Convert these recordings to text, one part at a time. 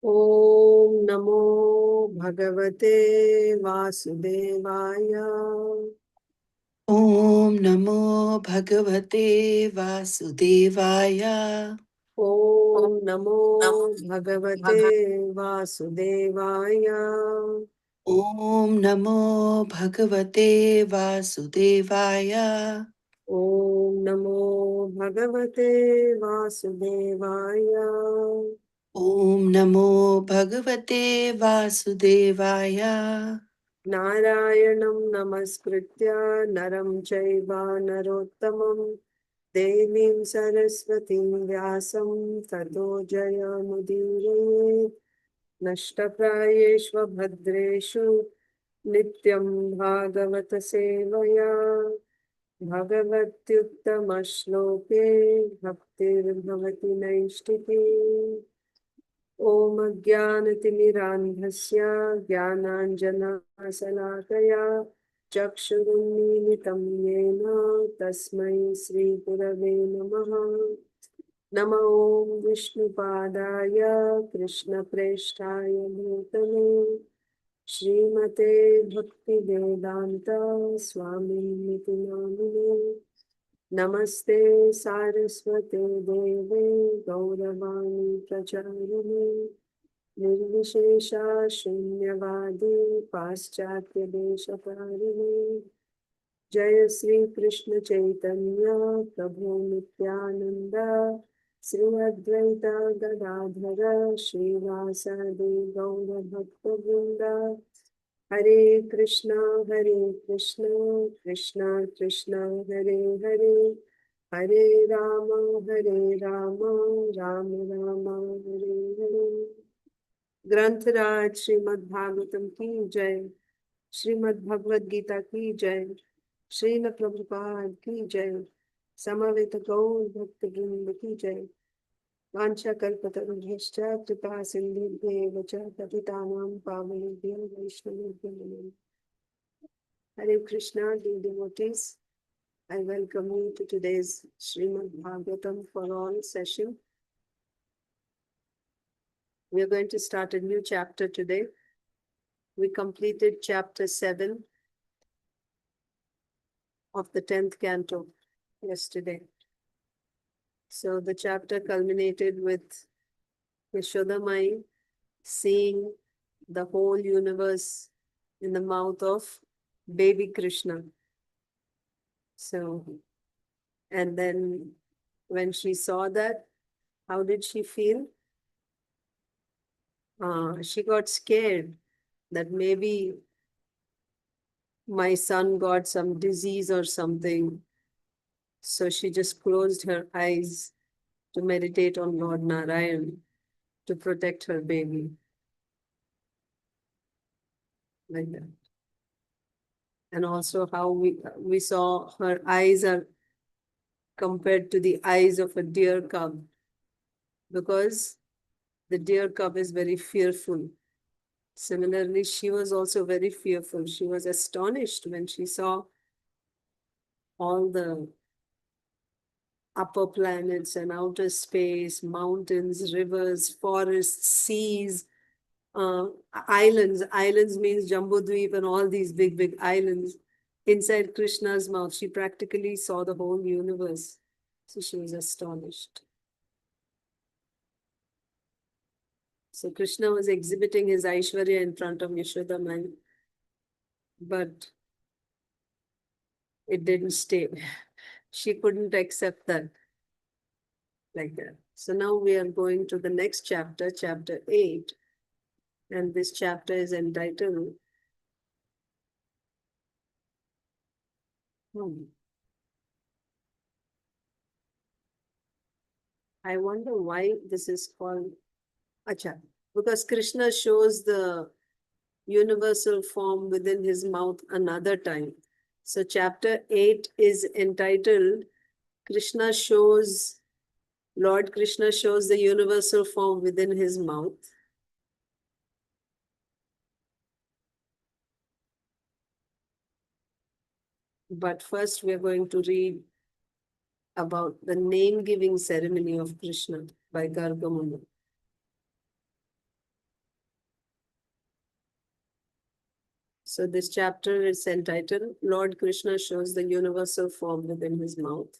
ॐ नमो भगवते वासुदेवाय। ॐ नमो भगवते वासुदेवाय। ॐ नमो भगवते वासुदेवाय। ॐ नमो भगवते वासुदेवाय। ॐ नमो भगवते वासुदेवाय। ॐ नमो भगवते वासुदेवाय। नारायणं नमस्कृत्य नरं चैव नरोत्तमं देवीं सरस्वतीं व्यासं ततो जयमुदीरयेत्। नष्टप्रायेषु भद्रेषु नित्यं भागवत सेवया भगवत्युत्तमश्लोके भक्तिर्भवति नैष्टिकी। ॐ अज्ञानतिमिरान्धस्य ज्ञानाञ्जनशलाकया चक्षुरुन्मीलितं येन तस्मै श्रीगुरवे नमः। नमो ॐ विष्णुपादाय कृष्णप्रेष्ठाय भूतले श्रीमते भक्तिवेदान्त स्वामिनिति नामिने। नमस्ते सारस्वते देवे गौरवाणी प्रचारिणे निर्विशेषा शून्यवादी पाश्चात्यदेशकारिणे। जय श्री कृष्ण चैतन्य प्रभु नित्यानंद श्री अद्वैत गदाधर श्रीवासादि गौर भक्तवृंद। हरे कृष्णा कृष्णा कृष्णा हरे हरे, हरे राम राम राम हरे हरे। ग्रंथराज श्रीमद् भागवतम की जय, श्रीमद् भगवद गीता की जय, श्रील प्रभुपाद की जय, समवेत गौर भक्त वृंद की जय। वांछा कल्पतरुभ्यश्च कृपा सिन्धुभ्येव च पतितानां पावनेभ्यो वैष्णवेभ्यो नमः। Hare Krishna, dear devotees, I welcome you to today's Srimad Bhagavatam for All session. We are going to start a new chapter today. We completed chapter 7 of the 10th canto yesterday. So the chapter culminated with Yashodamai seeing the whole universe in the mouth of baby Krishna. So, and then when she saw that, how did she feel? She got scared that maybe my son got some disease or something. So she just closed her eyes to meditate on Lord Narayan to protect her baby. Like that. And also how we saw her eyes are compared to the eyes of a deer cub, because the deer cub is very fearful. Similarly, she was also very fearful. She was astonished when she saw all the upper planets and outer space, mountains, rivers, forests, seas, islands. Islands means Jambudweep and all these big, big islands. Inside Krishna's mouth, she practically saw the whole universe. So she was astonished. So Krishna was exhibiting his Aishwarya in front of Yashodamai, but it didn't stay. She couldn't accept that like that. So now we are going to the next chapter, chapter 8. And this chapter is entitled I wonder why this is called Acha. Because Krishna shows the universal form within his mouth another time. So chapter 8 is entitled Lord Krishna shows the universal form within his mouth. But first we are going to read about the name-giving ceremony of Krishna by Garga Muni. So this chapter is entitled Lord Krishna shows the universal form within his mouth.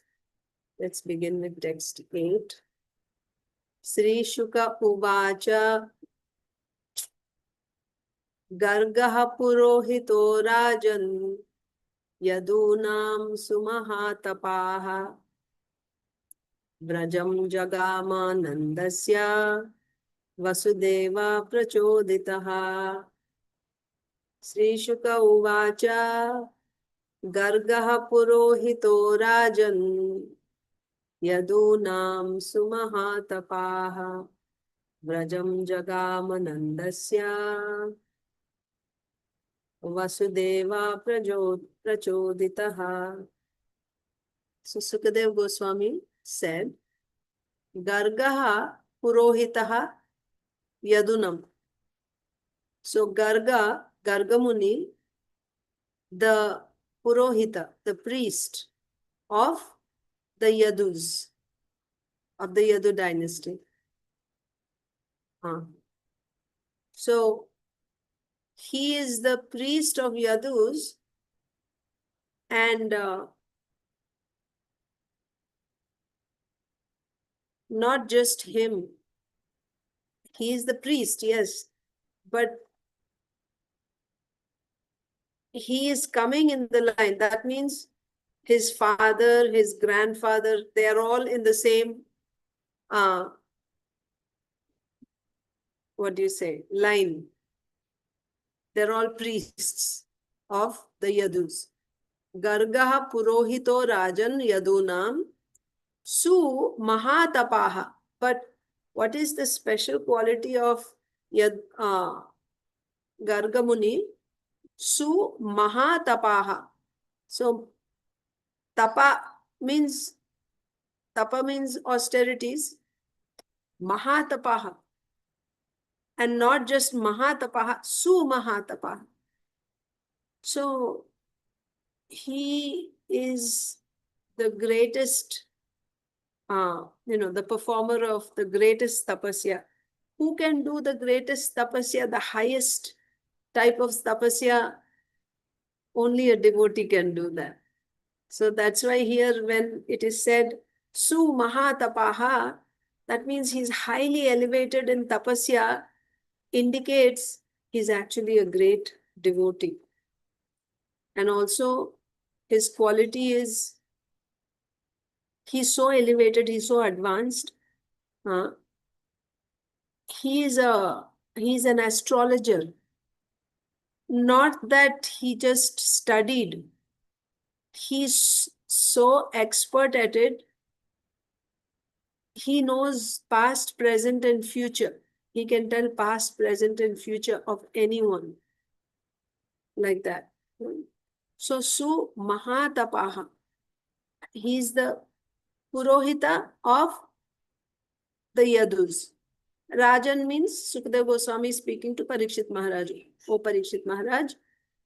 Let's begin with text 8. śrī-śuka uvāca gargaḥ purohito rājan yadūnāṁ sumahā-tapāḥ vrajaṁ jagāma nandasya vasudeva-pracoditaḥ. śrī-śuka uvāca gargaḥ purohito rājan yadūnāṁ sumahā-tapāḥ vrajaṁ jagāma nandasya vasudeva-pracoditaḥ. So Śukadeva Gosvāmī said, Garga purohitaḥ yadūnāṁ. So Garga Muni, the purohita, the priest of the Yadus, of the Yadu dynasty. So he is the priest of Yadus, and not just him. He is the priest, yes, but he is coming in the line. That means his father, his grandfather, they are all in the same, line. They're all priests of the Yadus. Gargaḥ purohito rājan yadūnāṁ sumahā-tapāḥ. But what is the special quality of Garga Muni? Sumahā-tapāḥ. So tapa means austerities. Mahā-tapāḥ. And not just mahā-tapāḥ, sumahā-tapāḥ. So he is the greatest, the performer of the greatest tapasya. Who can do the greatest tapasya, the highest type of tapasya? Only a devotee can do that. So that's why here when it is said, sumahā-tapāḥ, that means he's highly elevated in tapasya, indicates he's actually a great devotee. And also his quality is, he's so elevated, he's so advanced. He's an astrologer. Not that he just studied. He's so expert at it. He knows past, present, and future. He can tell past, present, and future of anyone. Like that. So, sumahā-tapāḥ. He is the purohita of the Yadus. Rājan means Śukadeva Gosvāmī speaking to Parīkṣit Mahārāja. O Parīkṣit Mahārāja,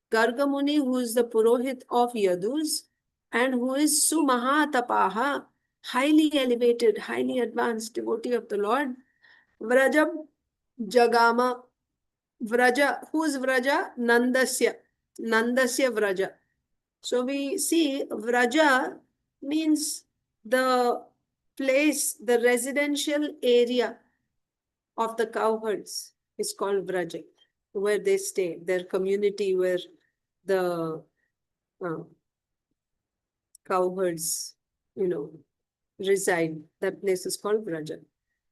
Garga Muni, who is the purohit of Yadus and who is sumahā-tapāḥ, highly elevated, highly advanced devotee of the Lord. Vrajaṁ jagāma. Vraja, who is Vraja? Nandasya. Nandasya Vraja. So we see Vraja means the place, the residential area of the cowherds is called Vraja, where they stay, their community where the cowherds, reside. That place is called Vraja.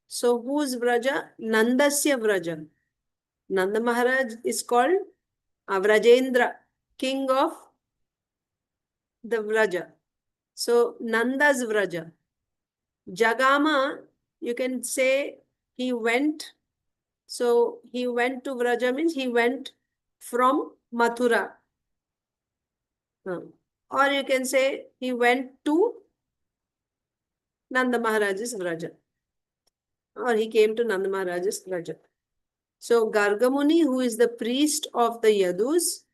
So who is Vraja? Nandasya Vraja. Nanda Mahārāja is called Vrajendra, king of the Vraja. So Nanda's Vraja. Jagāma, you can say he went. So he went to Vraja means he went from Mathura. Or you can say he went to Nanda Mahārāja's Vraja. Or he came to Nanda Mahārāja's Vraja. So Garga Muni, who is the priest of the Yadus,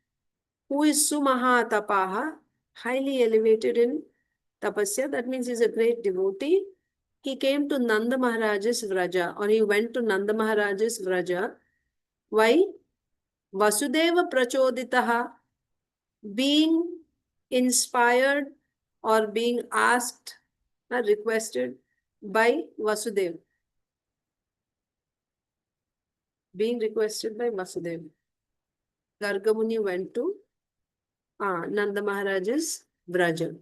who is sumahā-tapāḥ, highly elevated in tapasya, that means he's a great devotee. He came to Nanda Mahārāja's Vraja, or he went to Nanda Mahārāja's Vraja. Why? vasudeva-pracoditaḥ, being inspired or being asked or requested by Vasudeva. Being requested by Vasudeva. Garga Muni went to Nanda Mahārāja's vrajaṁ.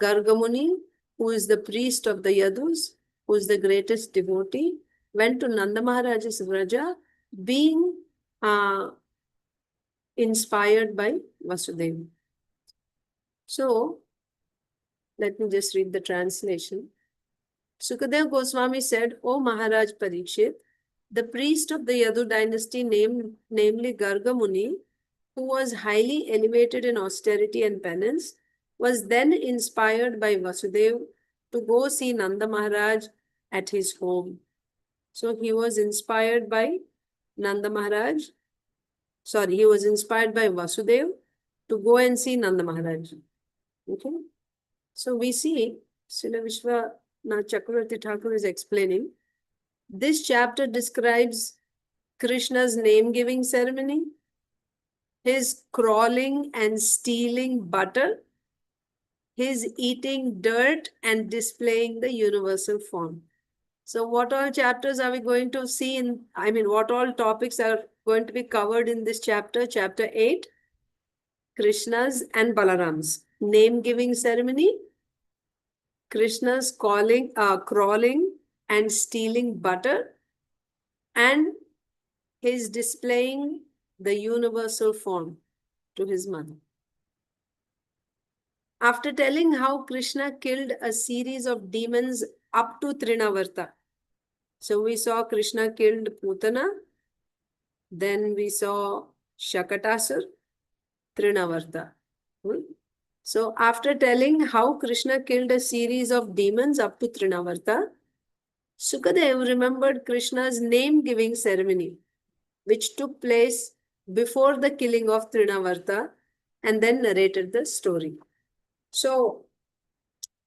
Garga Muni, who is the priest of the Yadus, who is the greatest devotee, went to Nanda Mahārāja's vraja, being inspired by Vasudeva. So, let me just read the translation. Śukadeva Gosvāmī said, O Mahārāja Parīkṣit, the priest of the Yadu dynasty, namely Garga Muni, who was highly elevated in austerity and penance, was then inspired by Vasudeva to go see Nanda Mahārāja at his home. So he was inspired by Nanda Mahārāja. Sorry, he was inspired by Vasudeva to go and see Nanda Mahārāja. Okay. So we see, Srila Vishwanath Chakravarti Thakur is explaining, this chapter describes Krishna's name-giving ceremony, his crawling and stealing butter, his eating dirt and displaying the universal form. So what all chapters are we going to see in, what all topics are going to be covered in this chapter? Chapter 8, Krishna's and Balaram's name-giving ceremony, Krishna's crawling and stealing butter, and his displaying the universal form to his mother. After telling how Krishna killed a series of demons up to Trinavarta. So we saw Krishna killed Putana, then we saw Shakatasur, Trinavarta. So after telling how Krishna killed a series of demons up to Trinavarta, Śukadeva remembered Krishna's name-giving ceremony, which took place before the killing of Trinavarta, and then narrated the story. So,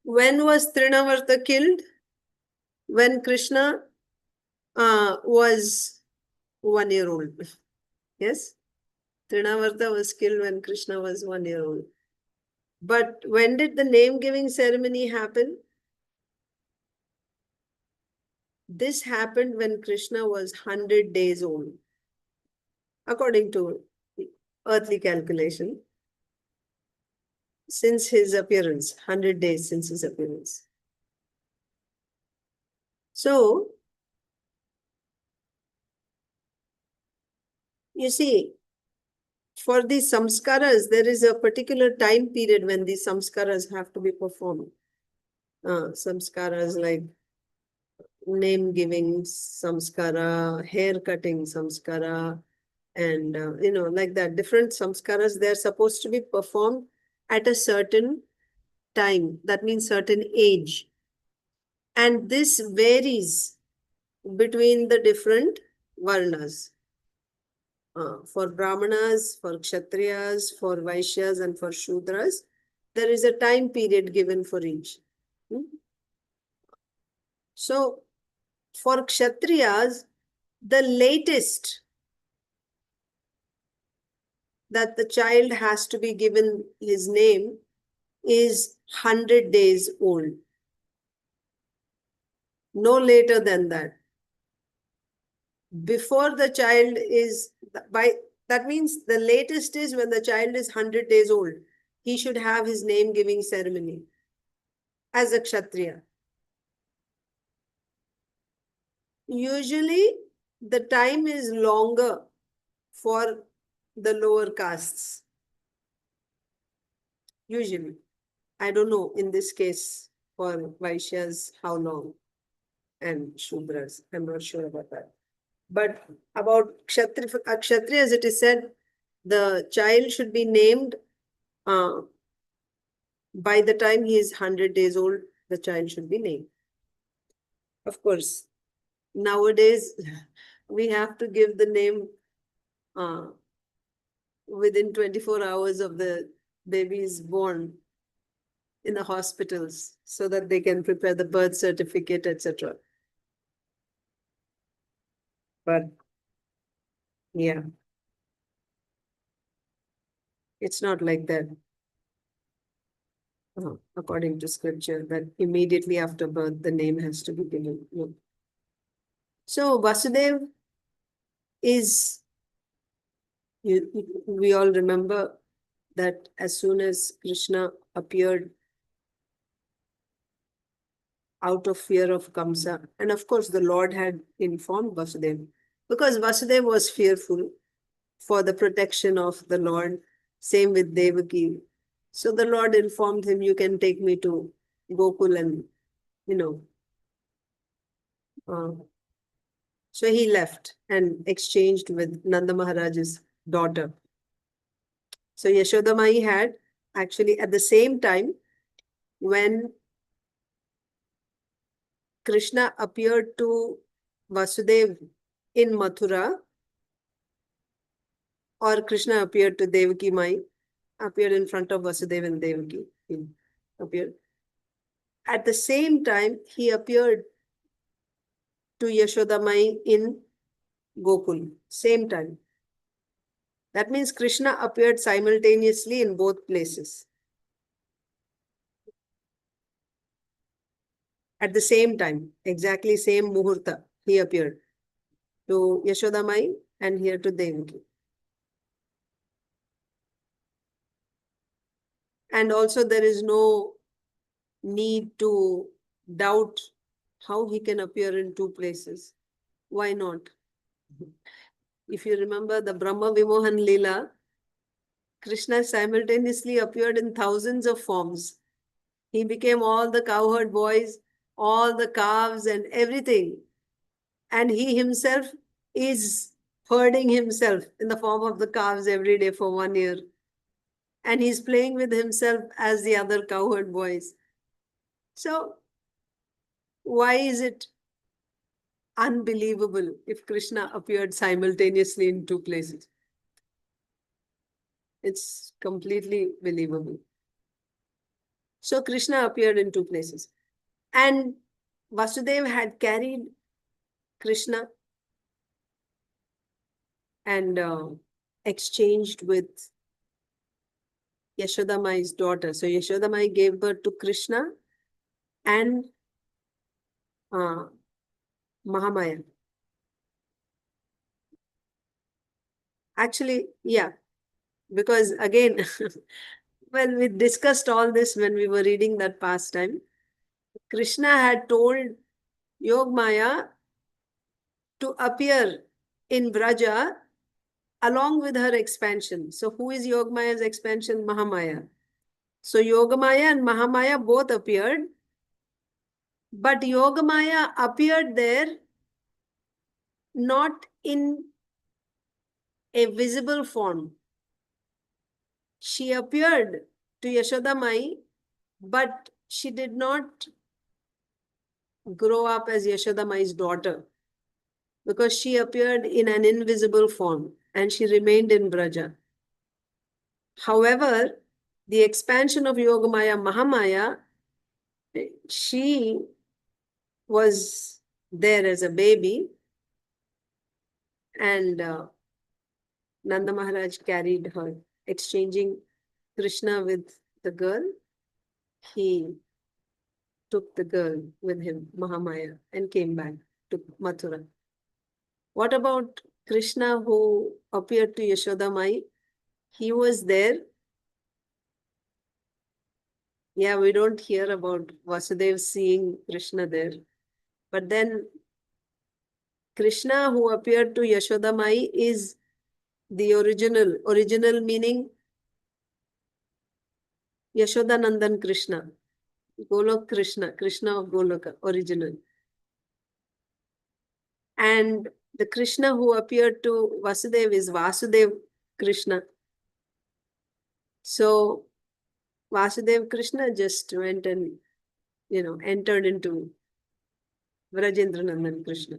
when was Trinavarta killed? When Krishna was 1 year old. Yes? Trinavarta was killed when Krishna was 1 year old. But when did the name-giving ceremony happen? This happened when Krishna was 100 days old, according to earthly calculation, since his appearance, 100 days since his appearance. So, you see, for these samskaras, there is a particular time period when these samskaras have to be performed. Samskaras like name-giving samskara, hair-cutting samskara, and, like that, different samskaras, they're supposed to be performed at a certain time. That means certain age. And this varies between the different varnas. For Brahmanas, for Kshatriyas, for Vaishyas, and for Shudras, there is a time period given for each. So, for Kshatriyas, the latest that the child has to be given his name is 100 days old. No later than that. Before the child is, that means the latest is when the child is 100 days old. He should have his name-giving ceremony as a Kshatriya. Usually, the time is longer for the lower castes. Usually. I don't know in this case for Vaishyas how long, and Shudras. I'm not sure about that. But about Kshatriyas, it is said the child should be named by the time he is 100 days old, the child should be named. Of course, nowadays, we have to give the name within 24 hours of the baby is born in the hospitals so that they can prepare the birth certificate, etc. But, yeah. It's not like that. According to scripture, that immediately after birth, the name has to be given. No. So Vasudeva is, we all remember that as soon as Krishna appeared out of fear of Kamsa, and of course the Lord had informed Vasudeva, because Vasudeva was fearful for the protection of the Lord, same with Devaki. So the Lord informed him, you can take me to Gokul and, so he left and exchanged with Nanda Mahārāja's daughter. So Yashoda Mai had actually at the same time when Krishna appeared to Vasudeva in Mathura, or Krishna appeared to Devaki Mai, appeared in front of Vasudeva and Devaki. He appeared. At the same time, he appeared to Yashoda Mai in Gokul. Same time. That means Krishna appeared simultaneously in both places. At the same time, exactly same muhurta, he appeared to Yashoda Mai and here to Devaki. And also there is no need to doubt how he can appear in two places. Why not? If you remember the Brahma Vimohan Leela, Krishna simultaneously appeared in thousands of forms. He became all the cowherd boys, all the calves and everything. And he himself is herding himself in the form of the calves every day for 1 year. And he's playing with himself as the other cowherd boys. So, why is it unbelievable if Krishna appeared simultaneously in two places? It's completely believable. So, Krishna appeared in two places. And Vasudeva had carried Krishna and exchanged with Yashoda Mai's daughter. So Yashoda Mai gave birth to Krishna and Mahamaya. Actually, yeah, because again, well, we discussed all this when we were reading that pastime. Krishna had told Yogmaya to appear in Vraja along with her expansion. So who is Yogmaya's expansion? Mahamaya. So Yogamaya and Mahamaya both appeared, but Yogamaya appeared there not in a visible form. She appeared to Yashoda Mai, but she did not grow up as Yashoda Mai's daughter because she appeared in an invisible form and she remained in Braja. However, the expansion of Yogamaya Mahamaya, she was there as a baby, and Nanda Mahārāja carried her, exchanging Krishna with the girl. He took the girl with him, Mahamaya, and came back to Mathura. What about Krishna who appeared to Yashoda Mai? He was there. Yeah, we don't hear about Vasudeva seeing Krishna there. But then Krishna who appeared to Yashoda Mai is the original. Original meaning Yashoda Nandan Krishna. Golok Krishna. Krishna of Goloka. Original. And the Krishna who appeared to Vasudeva is Vasudeva Krishna. So Vasudeva Krishna just went and, entered into Vrajendra Nandan Krishna.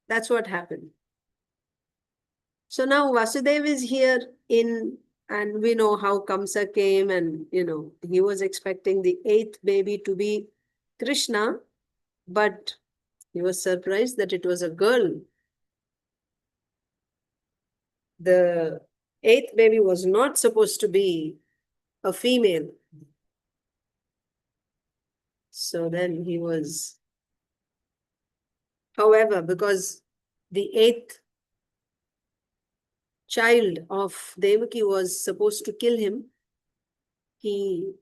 That's what happened. So now Vasudeva is here and we know how Kamsa came and, he was expecting the 8th baby to be Krishna, but he was surprised that it was a girl. the eighth baby was not supposed to be a female. So then he was, however, because the eighth child of Devaki was supposed to kill him, he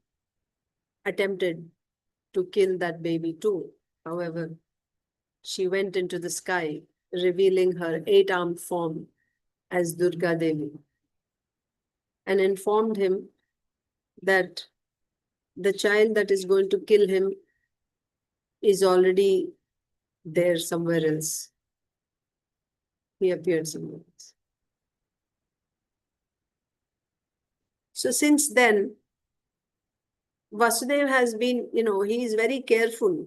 attempted to kill that baby too. However, she went into the sky, revealing her 8-armed form as Durga Devi, and informed him that the child that is going to kill him is already there somewhere else. He appeared somewhere else. So since then, Vasudeva has been, he is very careful.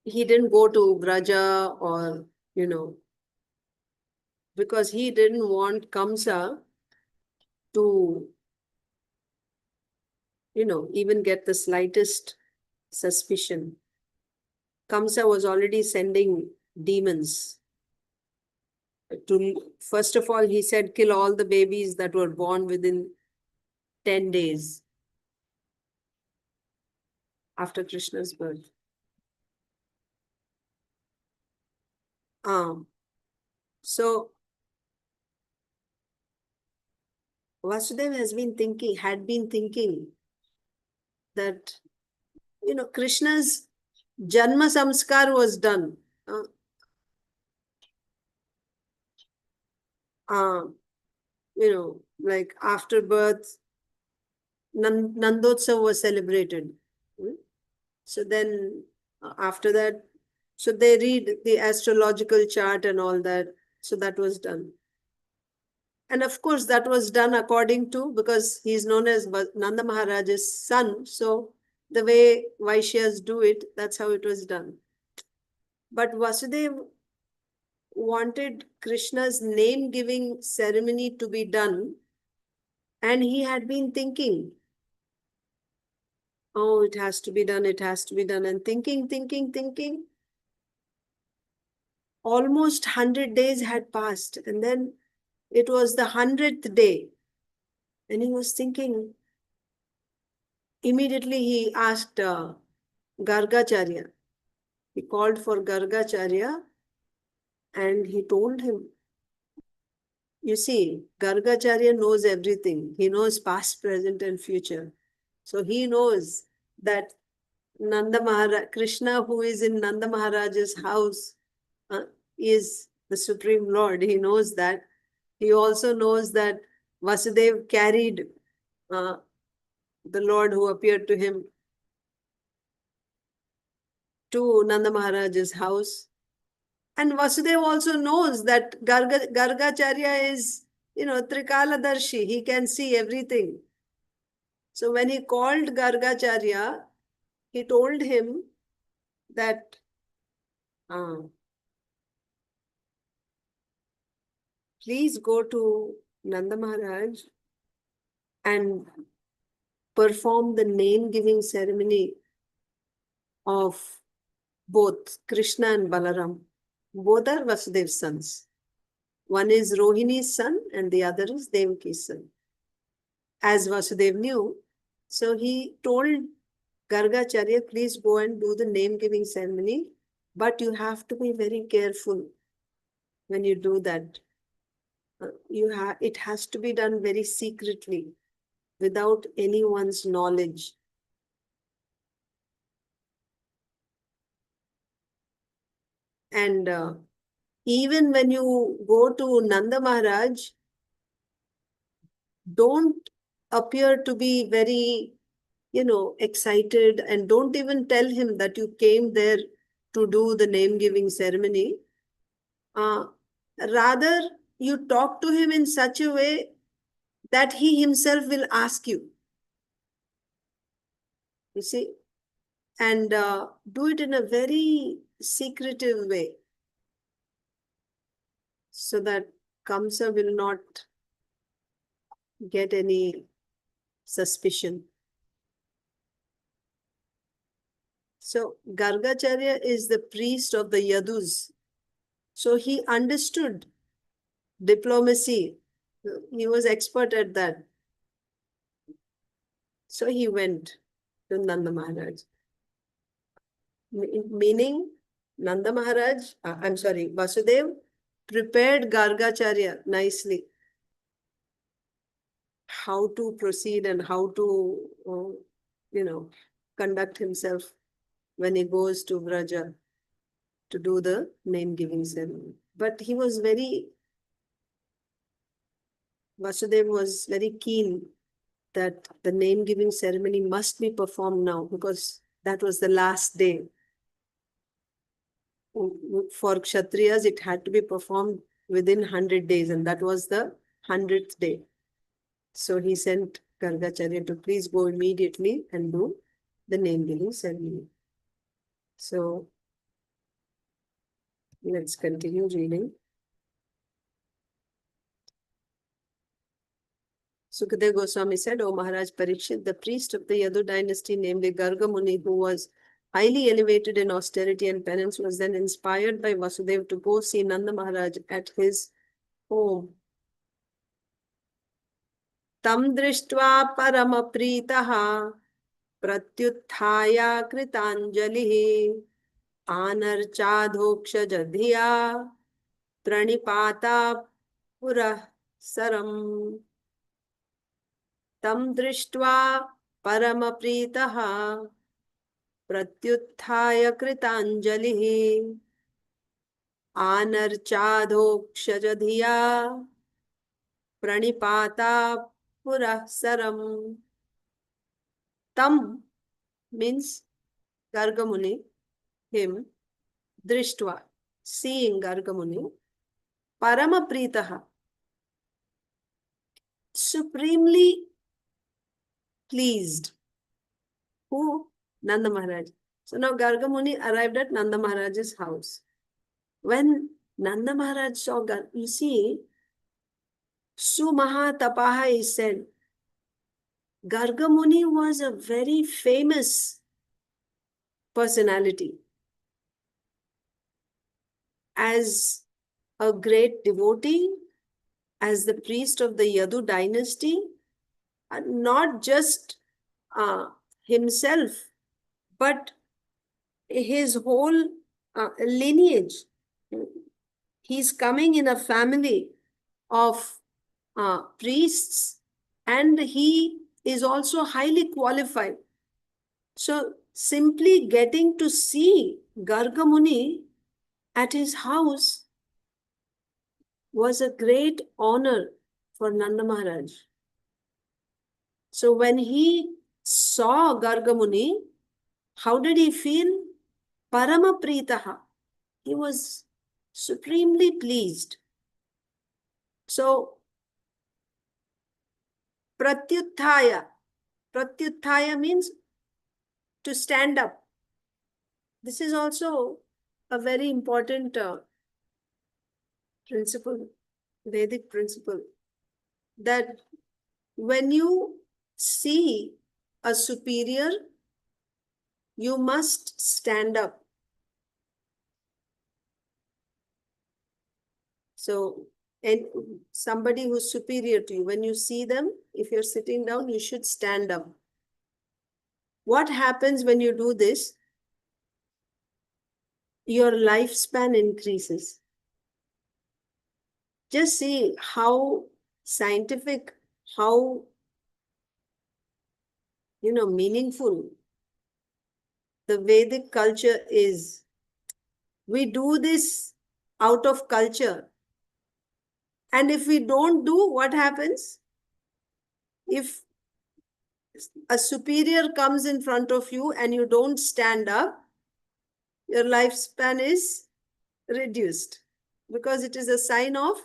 He didn't go to Vraja or, because he didn't want Kamsa to, even get the slightest suspicion. Kamsa was already sending demons to, first of all, he said, kill all the babies that were born within 10 days after Krishna's birth. So Vasudeva had been thinking that, Krishna's Janma Samskar was done. Like after birth, Nandotsav was celebrated. So then after that, so they read the astrological chart and all that. So that was done. And of course, that was done according to, because he is known as Nanda Mahāraja's son. So the way Vaishyas do it, that's how it was done. But Vasudeva wanted Krishna's name-giving ceremony to be done. And he had been thinking, oh, it has to be done, it has to be done. And thinking. Almost 100 days had passed. And then it was the 100th day. And he was thinking, immediately he asked Gargacharya. He called for Gargacharya and he told him, you see, Gargacharya knows everything. He knows past, present and future. So he knows that Krishna, who is in Nanda Mahāraja's house, is the Supreme Lord. He knows that. He also knows that Vasudeva carried the Lord who appeared to him to Nanda Mahāraja's house. And Vasudeva also knows that Gargacharya is, Trikaladarshi. He can see everything. So when he called Gargacharya, he told him that please go to Nanda Mahārāja and perform the name-giving ceremony of both Krishna and Balaram. Both are Vasudeva's sons. One is Rohini's son and the other is Devaki's son. As Vasudeva knew, so he told Gargacharya, please go and do the name-giving ceremony, but you have to be very careful when you do that. It has to be done very secretly, without anyone's knowledge. And even when you go to Nanda Mahārāja, don't appear to be very, excited, and don't even tell him that you came there to do the name-giving ceremony. Rather, you talk to him in such a way that he himself will ask you. You see? And do it in a very secretive way, so that Kamsa will not get any suspicion. So Gargacharya is the priest of the Yadus. So he understood diplomacy. He was expert at that. So he went to Nanda Mahārāja. Meaning, Nanda Mahārāja, I'm sorry, Vasudeva prepared Gargacharya nicely. How to proceed and how to, conduct himself when he goes to Vraja to do the name-giving ceremony. But he was Vasudeva was very keen that the name-giving ceremony must be performed now because that was the last day. For Kshatriyas, it had to be performed within 100 days, and that was the 100th day. So he sent Gargacharya to please go immediately and do the name-giving ceremony. So let's continue reading. Śukadeva Gosvāmī said, O Mahārāja Parīkṣit, the priest of the Yadu dynasty, namely Garga Muni, who was highly elevated in austerity and penance, was then inspired by Vasudeva to go see Nanda Mahārāja at his home. Tam dṛṣṭvā parama-prītaḥ pratyutthāya kṛtāñjaliḥ ānarcādhokṣaja-dhiyā praṇipāta-puraḥsaram. Tam dṛṣṭvā parama-prītaḥ pratyutthāya kṛtāñjaliḥ ānarcādhokṣaja-dhiyā praṇipāta-puraḥsaram. Tam means Garga Muni, him, dṛṣṭvā, seeing Garga Muni, parama-prītaḥ, supremely pleased. Who? Nanda Mahārāja. So now Garga Muni arrived at Nanda Mahārāja's house. When Nanda Mahārāja saw Garga, you see, sumahā-tapāḥ is said. Garga Muni was a very famous personality. As a great devotee, as the priest of the Yadu dynasty, not just himself, but his whole lineage. He's coming in a family of priests, and he is also highly qualified. So simply getting to see Garga Muni at his house was a great honor for Nanda Mahārāja. So when he saw Garga Muni, how did he feel? Parama-prītaḥ. He was supremely pleased. So, pratyutthāya. Pratyutthāya means to stand up. This is also a very important principle, Vedic principle, that when you see a superior, you must stand up. So, and somebody who's superior to you, when you see them, if you're sitting down, you should stand up. What happens when you do this? Your lifespan increases. Just see how scientific, how meaningful the Vedic culture is. We do this out of culture. And if we don't do, what happens? If a superior comes in front of you and you don't stand up, your lifespan is reduced because it is a sign of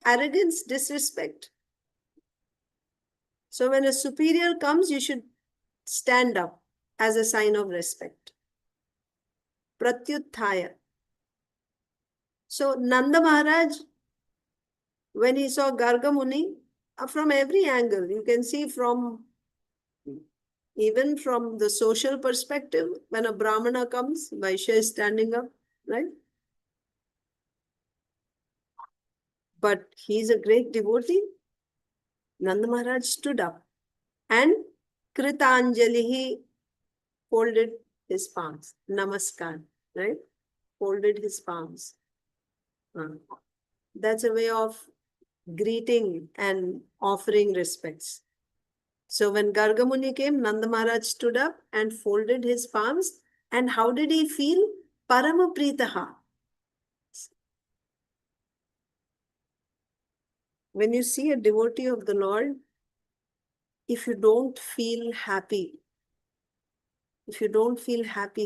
arrogance, disrespect. So when a superior comes, you should stand up as a sign of respect. Pratyutthāya. So Nanda Mahārāja, when he saw Garga Muni, from every angle, you can see even from the social perspective, when a Brahmana comes, Vaishya is standing up, right? but he's a great devotee. Nanda Maharaj stood up and kṛtāñjaliḥ, folded his palms. Namaskar, right? Folded his palms. That's a way of greeting and offering respects. So when Garga Muni came, Nanda Maharaj stood up and folded his palms. And how did he feel? Parama-prītaḥ. When you see a devotee of the Lord, if you don't feel happy,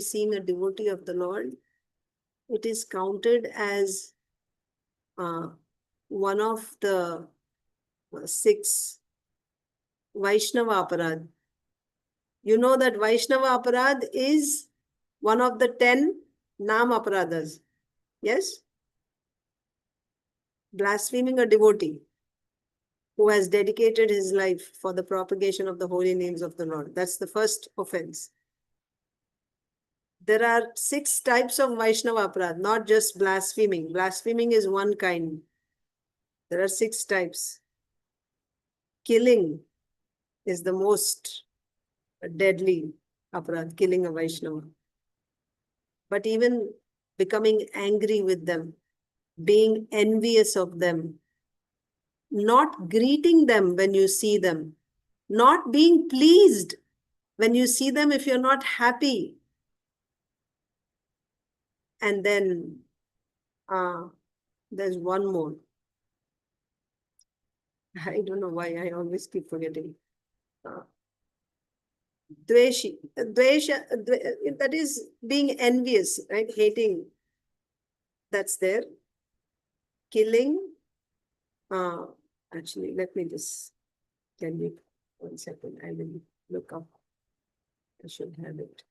seeing a devotee of the Lord, it is counted as one of the 6 Vaishnava aparad. You know that Vaishnava aparad is one of the 10 Nam aparadas. Yes? Blaspheming a devotee who has dedicated his life for the propagation of the holy names of the Lord. That's the first offense. There are 6 types of Vaishnava aparad, not just blaspheming. Blaspheming is one kind. There are 6 types. Killing is the most deadly aparad, killing a Vaishnava. But even becoming angry with them, being envious of them, not greeting them when you see them, not being pleased when you see them if you're not happy. And then there's one more. I don't know why I always keep forgetting. Dvesha, that is being envious, right? Hating. That's there. Killing. Actually, let me just tell you 1 second. I will look up. I should have it.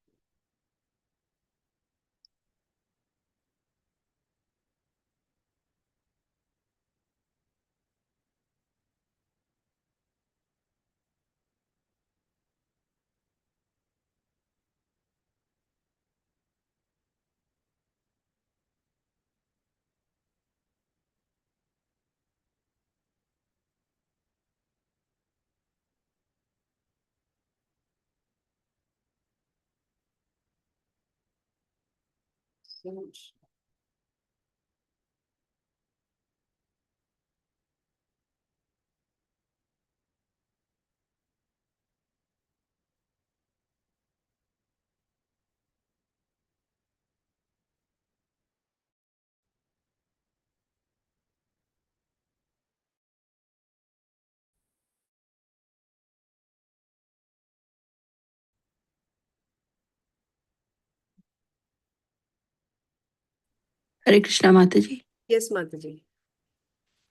Hare Krishna Mataji. Yes, Mataji.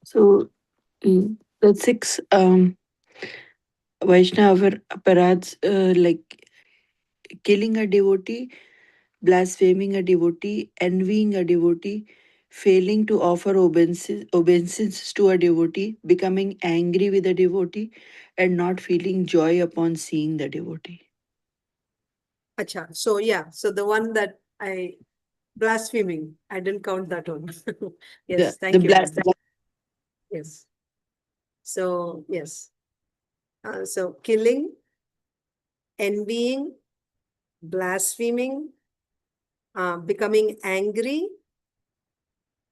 So the 6 Vaishnava aparads, like killing a devotee, blaspheming a devotee, envying a devotee, failing to offer obeisance to a devotee, becoming angry with a devotee, and not feeling joy upon seeing the devotee. Acha. So yeah, so the one that blaspheming, I didn't count that one. Yes, thank you. Yes. So yes. So killing, envying, blaspheming, becoming angry,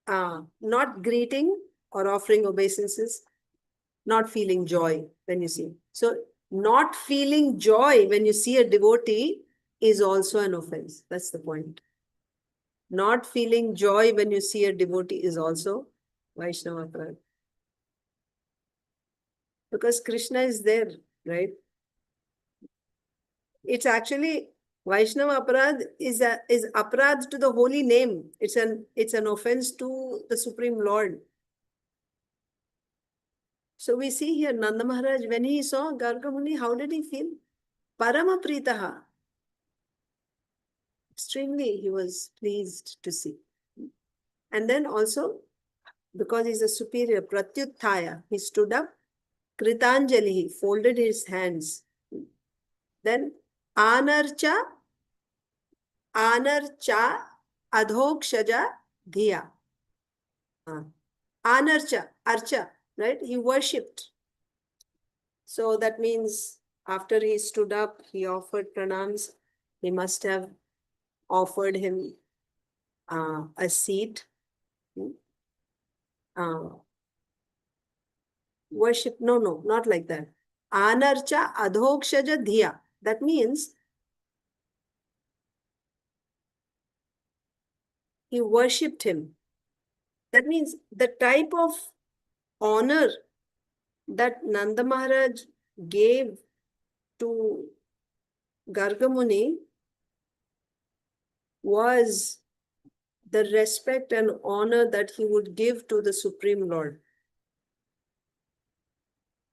not greeting or offering obeisances, not feeling joy when you see. So not feeling joy when you see a devotee is also an offense. That's the point. Not feeling joy when you see a devotee is also Vaishnava aparad. Because Krishna is there, right? It's actually Vaishnava aparad is aparad to the holy name. It's an offense to the Supreme Lord. So we see here Nanda Maharaj, when he saw Garga Muni, how did he feel? Parama-prītaḥ. Extremely, he was pleased to see. And then also, because he's a superior, pratyutthāya, he stood up, kṛtāñjaliḥ, folded his hands. Then ānarcādhokṣaja-dhiyā. archa, right? He worshipped. So that means after he stood up, he offered pranams. He must have offered him a seat. Worship, no, not like that. ānarcādhokṣaja-dhiyā. That means he worshipped him. That means the type of honor that Nanda Maharaj gave to Garga Muni was the respect and honor that he would give to the Supreme Lord.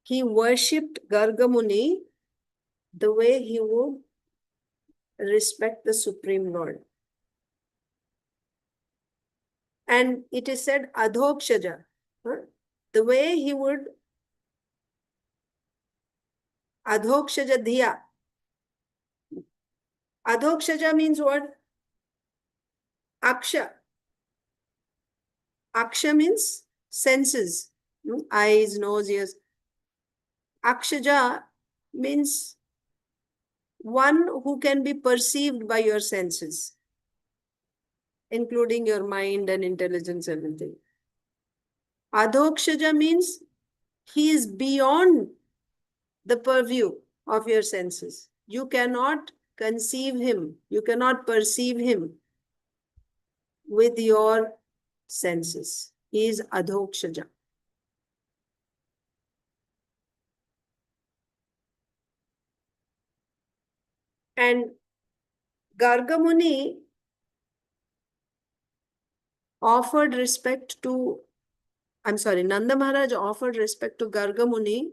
He worshipped Garga Muni the way he would respect the Supreme Lord. And it is said adhokṣaja, the way he would adhokṣaja-dhiyā. Adhokṣaja means what? Aksha. Aksha means senses, eyes, nose, ears. Akshaja means one who can be perceived by your senses, including your mind and intelligence, everything. Adhokṣaja means he is beyond the purview of your senses. You cannot conceive him, you cannot perceive him with your senses. He is adhokṣaja. And Garga Muni offered respect to, Nanda Maharaj offered respect to Garga Muni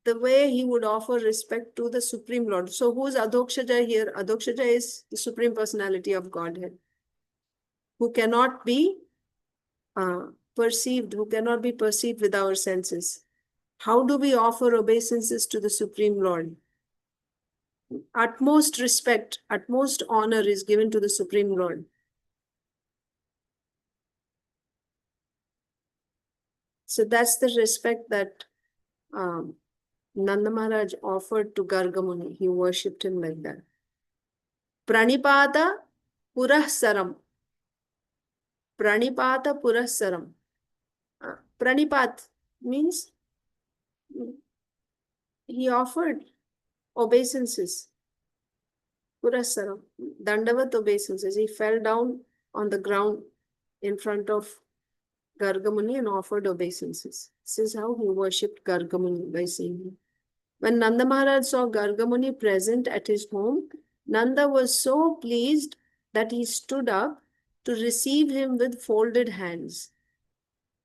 the way he would offer respect to the Supreme Lord. So who is adhokṣaja here? Adhokṣaja is the Supreme Personality of Godhead, who cannot be perceived, who cannot be perceived with our senses. How do we offer obeisances to the Supreme Lord? Utmost respect, utmost honor is given to the Supreme Lord. So that's the respect that Nanda Maharaj offered to Garga Muni. He worshipped him like that. Praṇipāta-puraḥsaram. Praṇipāta-puraḥsaram. Pranipat means he offered obeisances. Puraḥsaram, dandavat obeisances. He fell down on the ground in front of Garga Muni and offered obeisances. This is how he worshipped Garga Muni, by saying him. When Nanda Maharaj saw Garga Muni present at his home, Nanda was so pleased that he stood up to receive him with folded hands.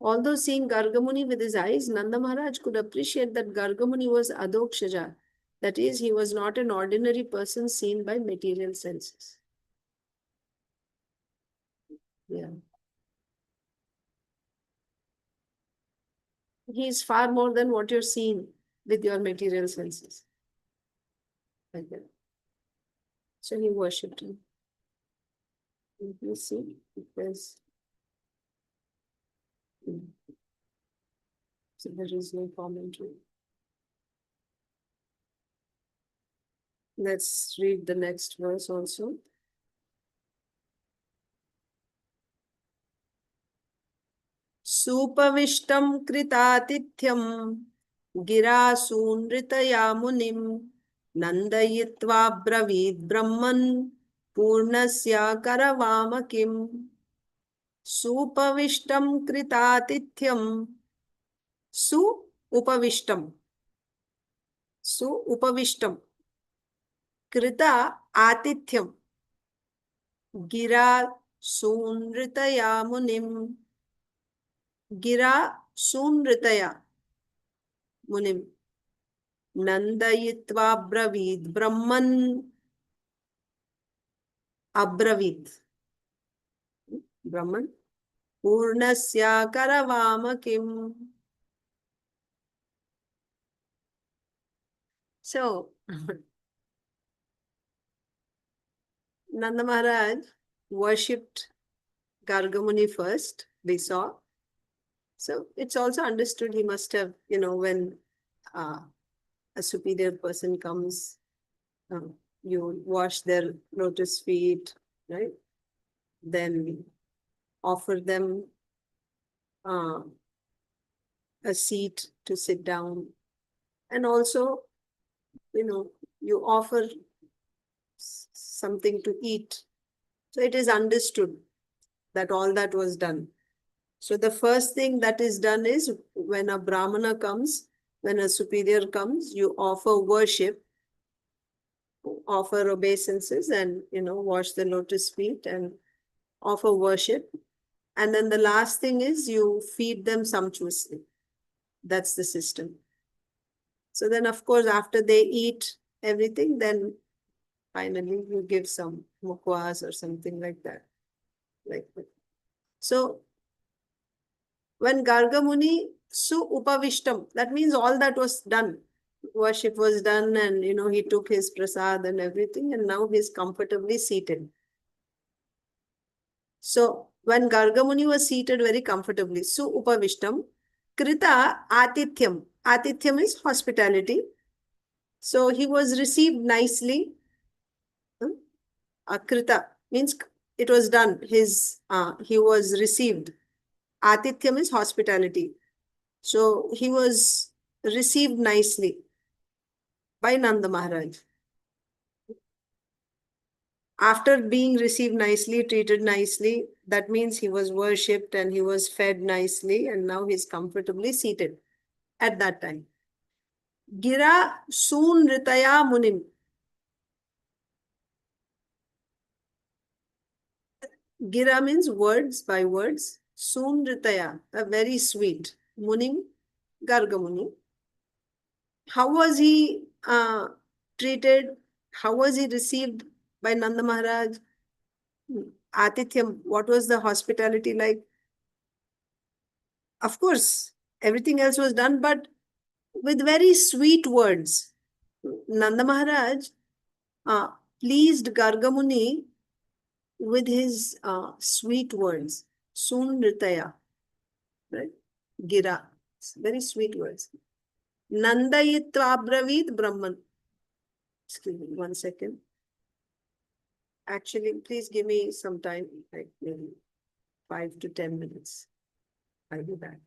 Although seeing Garga Muni with his eyes, Nanda Maharaj could appreciate that Garga Muni was adhokṣaja. That is, he was not an ordinary person seen by material senses. Yeah. He is far more than what you're seeing with your material senses. Like that. So he worshipped him. You see, it was. So there is no commentary. Let's read the next verse also. Supavishtam kṛtātityam girāsūnritaya munim nandayitva bravid brahman purnasya karavāmakim. Supavishtam kṛtātityam. Su upavishtam. Su upavishtam. Krita atityam. Gira sunritaya munim. Gira sunritaya munim. Nandayitva bravid brahman. Abravid. Brahman. Purnasya karavāmakim. So, Nanda Maharaj worshipped Garga Muni first, we saw. So it's also understood he must have, when a superior person comes, you wash their lotus feet, right? Then offer them a seat to sit down. And also, you offer something to eat. So it is understood that all that was done. So the first thing that is done is when a Brahmana comes, when a superior comes, you offer worship, offer obeisances and, wash the lotus feet and offer worship. And then the last thing is you feed them sumptuously. That's the system. So then, of course, after they eat everything, then finally you give some mukwas or something like that. So when Garga Muni upavishtam, that means all that was done. Worship was done and, he took his prasad and everything and now he's comfortably seated. So when Garga Muni was seated very comfortably, upavishtam, krita atithyam. Atithyam is hospitality. So he was received nicely. Krita means it was done. He was received. Atithyam is hospitality. So he was received nicely by Nanda Mahārāja. After being received nicely, treated nicely, that means he was worshipped and he was fed nicely and now he's comfortably seated at that time. Gira Sunritaya Munim. Gira means words by words. Sunritaya, a very sweet. Munim, Garga Muni. How was he treated? How was he received by Nanda Mahārāja? Atithyam, what was the hospitality like? Of course, everything else was done, but with very sweet words. Nanda Mahārāja pleased Garga Muni with his sweet words. Sunritaya, right? Gira, very sweet words. Nandayitva Abravit Brahman. Excuse me, 1 second. Actually, please give me some time, like maybe 5 to 10 minutes. I'll be back.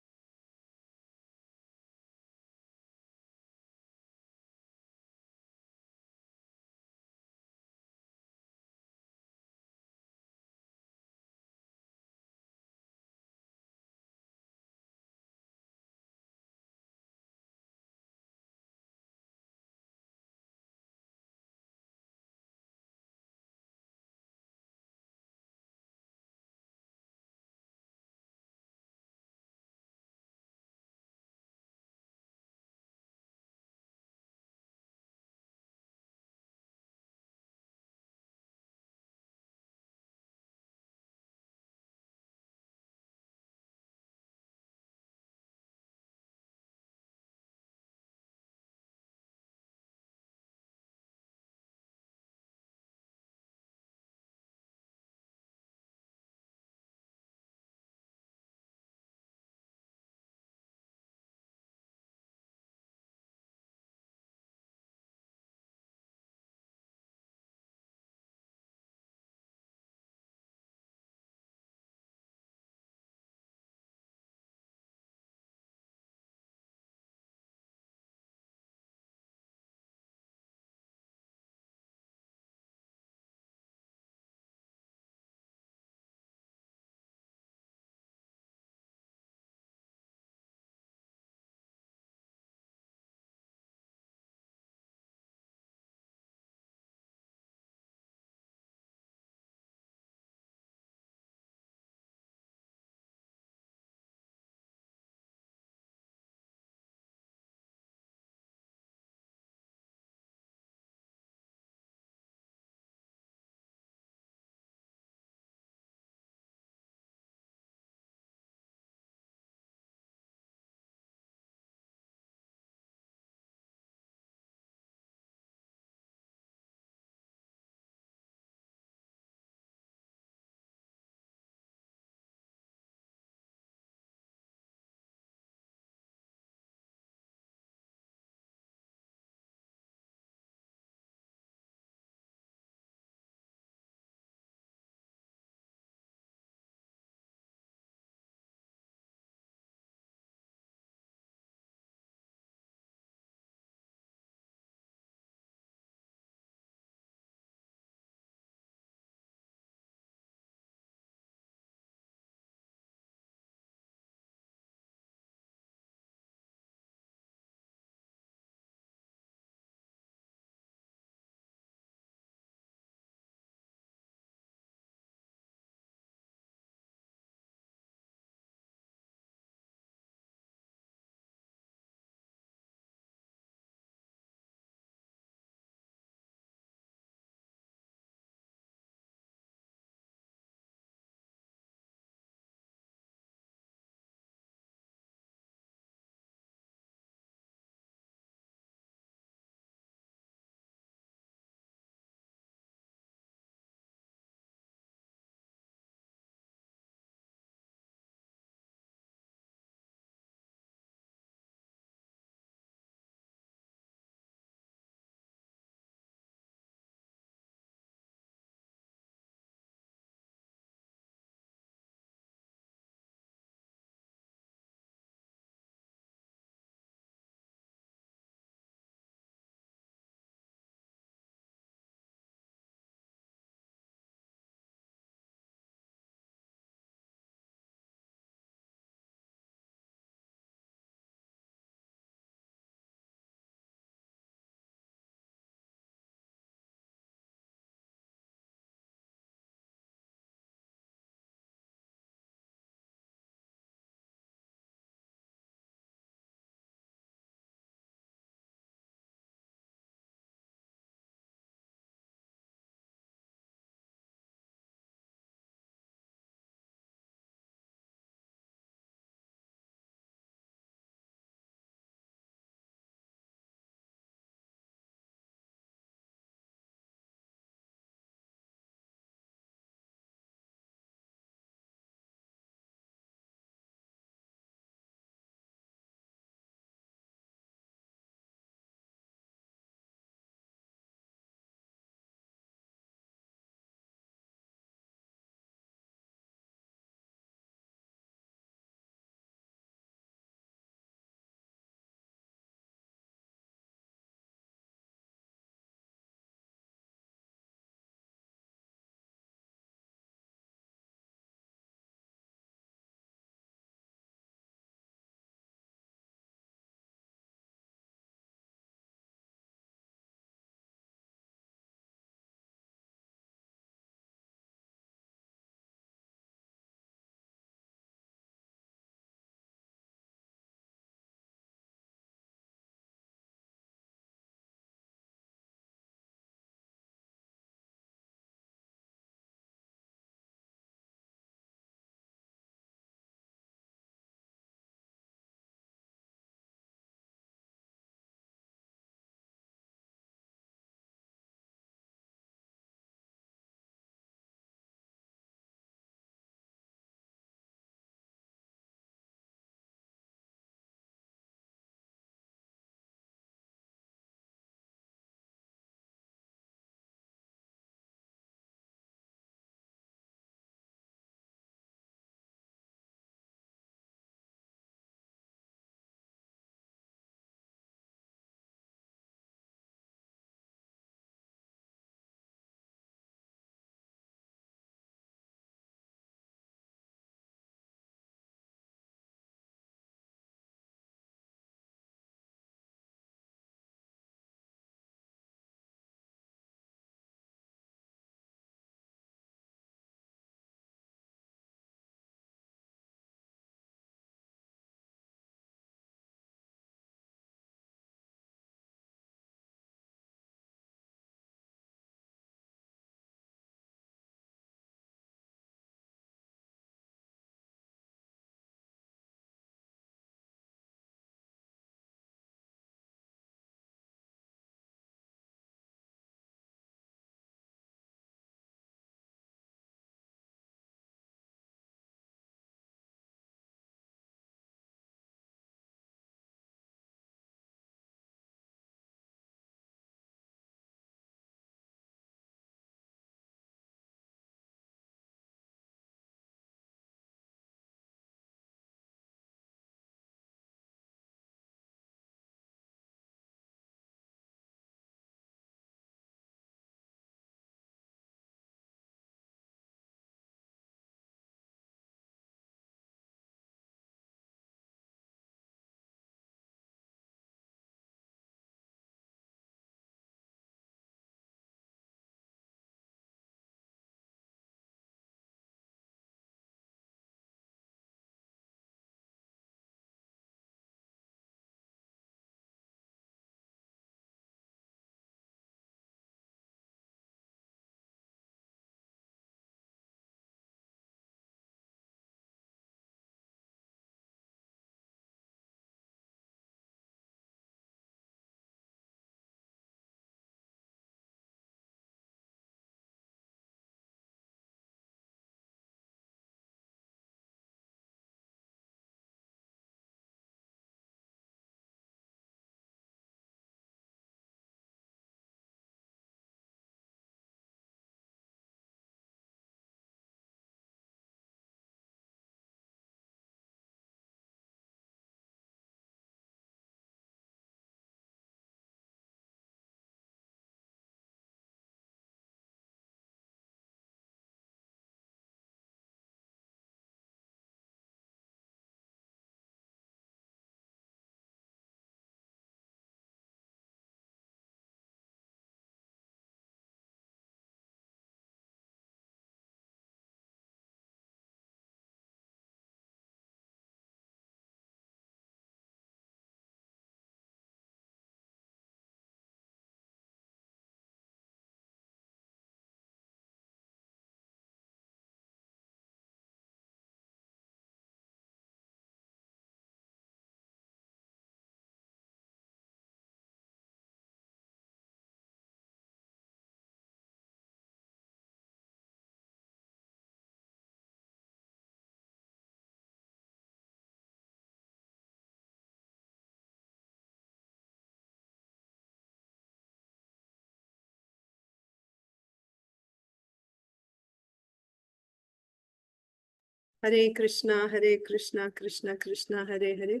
Hare Krishna, Krishna Krishna, Hare Hare,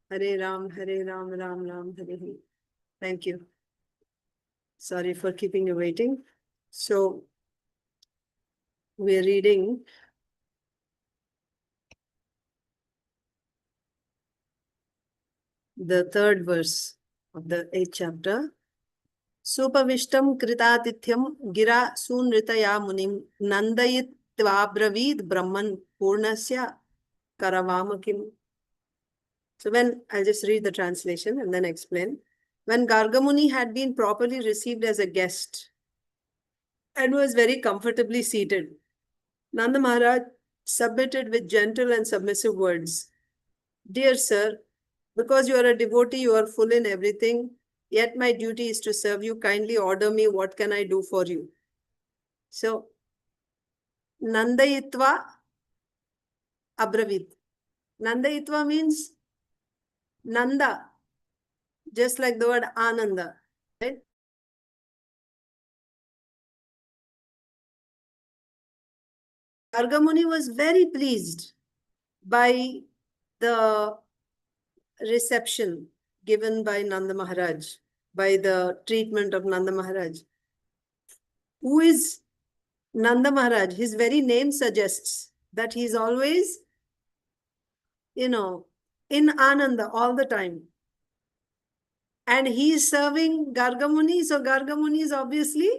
Hare Ram, Ram Ram, Hare Hare. Thank you. Sorry for keeping you waiting. So, we're reading the third verse of the 8th chapter. Supavishtam kritatithyam gira sunritaya munim nandayitvabravid brahman purnasya karavamakim. So I'll just read the translation and then explain. When Garga Muni had been properly received as a guest and was very comfortably seated, Nanda Mahārāja submitted with gentle and submissive words. Dear sir, because you are a devotee, you are full in everything, yet my duty is to serve you. Kindly order me, what can I do for you? So, Nandayitva Abravit. Nandayitva means Nanda, just like the word Ananda, right? Garga Muni was very pleased by the reception given by Nanda Mahārāja, by the treatment of Nanda Mahārāja. Who is Nanda Mahārāja? His very name suggests that he's always, in Ananda all the time. And he is serving Garga Muni, so Garga Muni is obviously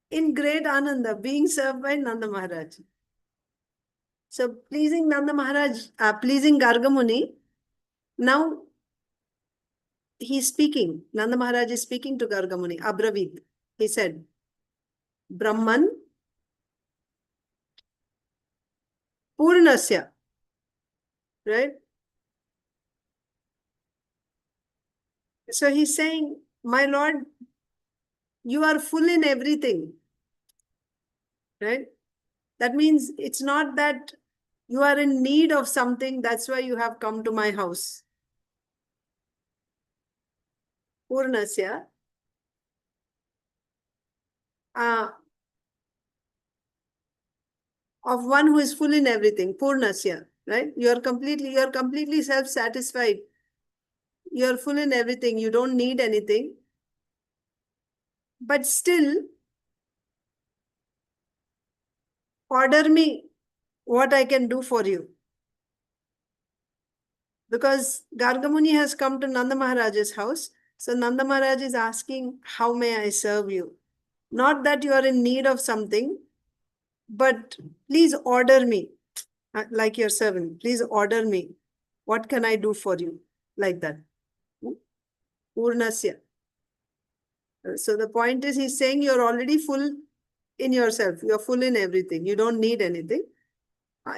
in great Ananda, being served by Nanda Mahārāja. So pleasing Nanda Mahārāja, pleasing Garga Muni, now he's speaking. Nanda Mahārāja is speaking to Garga Muni. Abravit. He said, Brahman Purnasya. Right? So he's saying, my Lord, you are full in everything. Right? That means it's not that you are in need of something, that's why you have come to my house. Purnasya. Of one who is full in everything. Purnasya. Right? You are completely self-satisfied. You are full in everything. You don't need anything. But still, order me what I can do for you. Because Garga Muni has come to Nanda Mahārāja's house. So Nanda Mahārāja is asking, how may I serve you? Not that you are in need of something, but please order me, like your servant. Please order me. What can I do for you? Like that. Purnasya. So the point is, he's saying you're already full in yourself. You're full in everything. You don't need anything.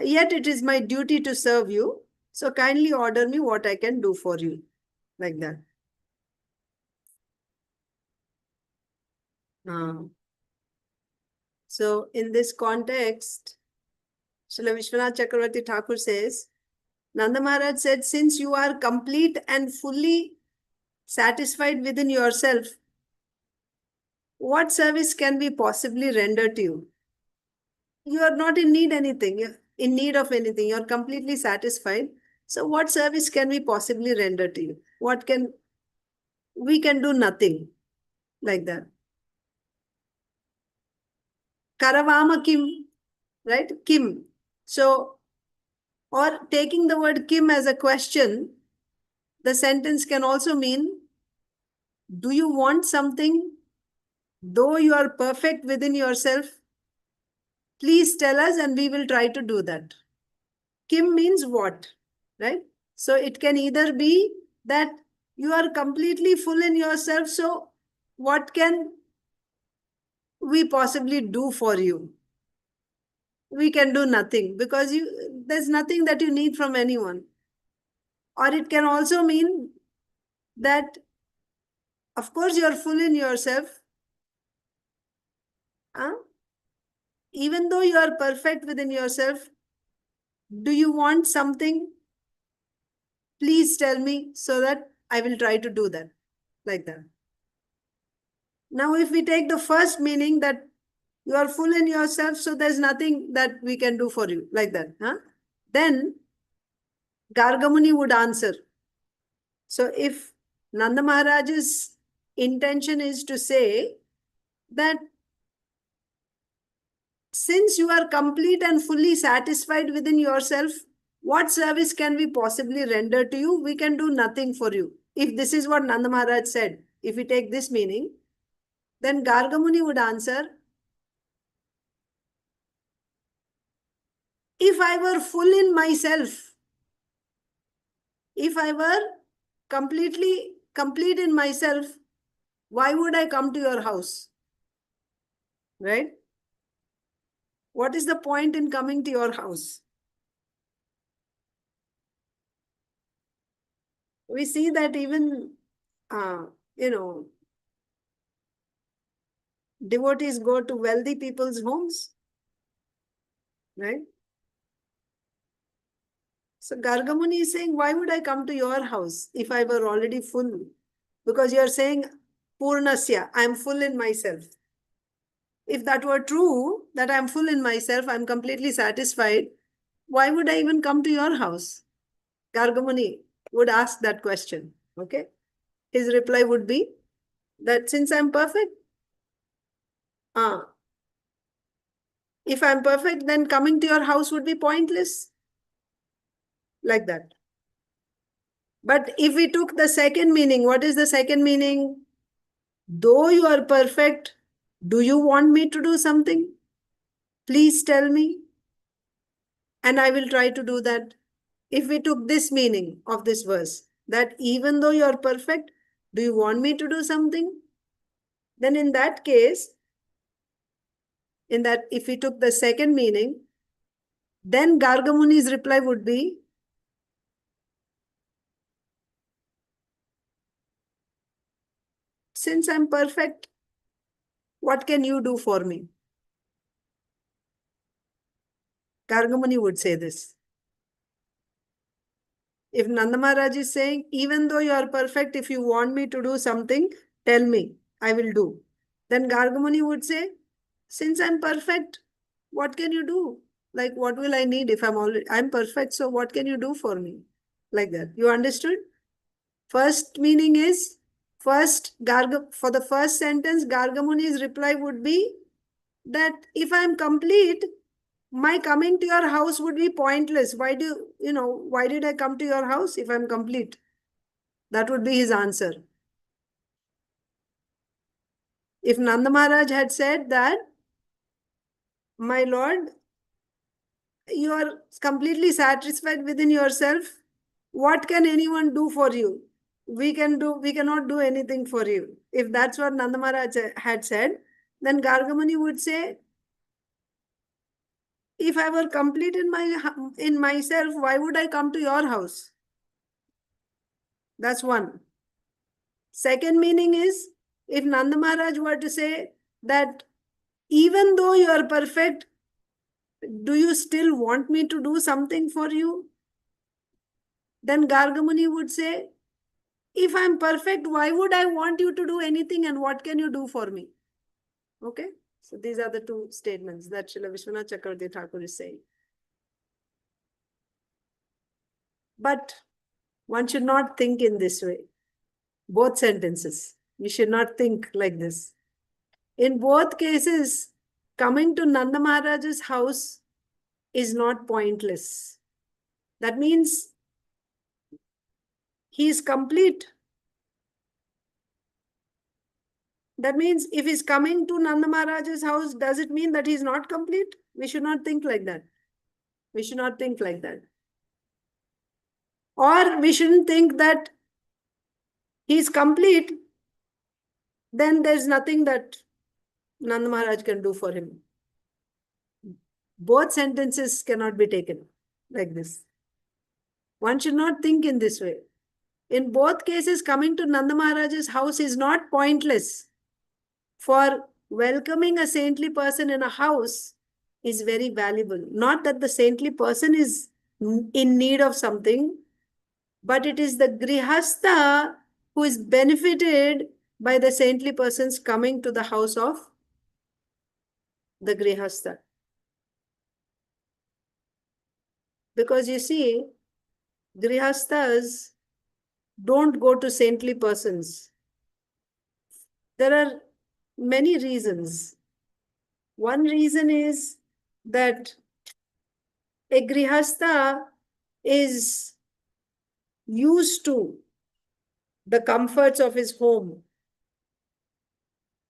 Yet it is my duty to serve you. So kindly order me what I can do for you. Like that. So in this context, Srila Vishwanath Chakravarti Thakur says, Nanda Mahārāja said, since you are complete and fully satisfied within yourself, what service can be possibly rendered to you? You are not in need anything. You're in need of anything. You're completely satisfied. So what service can we possibly render to you? We can do nothing. Like that. Karavama kim, right? Kim. So, or taking the word kim as a question, the sentence can also mean, do you want something? Though you are perfect within yourself, please tell us and we will try to do that. Kim means what, right? So it can either be that you are completely full in yourself, so what can we possibly do for you? We can do nothing because there's nothing that you need from anyone. Or it can also mean that, of course, you're full in yourself. Even though you are perfect within yourself, do you want something? Please tell me so that I will try to do that. Like that. Now, if we take the first meaning that You are full in yourself, so there's nothing that we can do for you, like that. Huh? Then Garga Muni would answer. So if Nanda Mahārāja's intention is to say that since you are complete and fully satisfied within yourself, what service can we possibly render to you? We can do nothing for you. If this is what Nanda Mahārāja said, if we take this meaning, then Garga Muni would answer, if I were full in myself, if I were completely complete in myself, why would I come to your house? Right? What is the point in coming to your house? We see that even, devotees go to wealthy people's homes, right? So Garga Muni is saying, why would I come to your house if I were already full? Because you're saying, purnasya, I'm full in myself. If that were true, that I'm full in myself, I'm completely satisfied, why would I even come to your house? Garga Muni would ask that question, okay? His reply would be that since I'm perfect, if I'm perfect, then coming to your house would be pointless. Like that. But if we took the second meaning, what is the second meaning? Though you are perfect, do you want me to do something? Please tell me. And I will try to do that. If we took this meaning of this verse, that even though you are perfect, do you want me to do something? Then in that case, if we took the second meaning, then Garga Muni's reply would be, since I'm perfect, what can you do for me? Garga Muni would say this. If Nanda Mahārāja is saying, even though you are perfect, if you want me to do something, tell me, I will do. Then Garga Muni would say, since I'm perfect, what can you do? Like, what will I need if I'm perfect, so what can you do for me? Like that. You understood? First meaning is, for the first sentence, Garga Muni's reply would be that if I'm complete, my coming to your house would be pointless. Why did I come to your house if I'm complete? That would be his answer. If Nanda Mahārāja had said that, my Lord, you are completely satisfied within yourself, what can anyone do for you? We cannot do anything for you. If that's what Nanda Mahārāja had said, then Garga Muni would say, if I were complete in myself, why would I come to your house? That's one. Second meaning is, if Nanda Mahārāja were to say that even though you are perfect, do you still want me to do something for you? Then Garga Muni would say, if I'm perfect, why would I want you to do anything, and what can you do for me? Okay? So these are the two statements that Srila Vishwanath Chakravarti Thakur is saying. But one should not think in this way. Both sentences. We should not think like this. In both cases, coming to Nanda Mahārāja's house is not pointless. That means he is complete. That means if he's coming to Nanda Mahārāja's house, does it mean that he's not complete? We should not think like that. We should not think like that. Or we shouldn't think that he's complete, then there's nothing that Nanda Mahārāja can do for him. Both sentences cannot be taken like this. One should not think in this way. In both cases, coming to Nanda Mahārāja's house is not pointless. For welcoming a saintly person in a house is very valuable. Not that the saintly person is in need of something, but it is the grihastha who is benefited by the saintly persons coming to the house of the grihastha. Because you see, grihasthas don't go to saintly persons. There are many reasons. One reason is that a grihastha is used to the comforts of his home.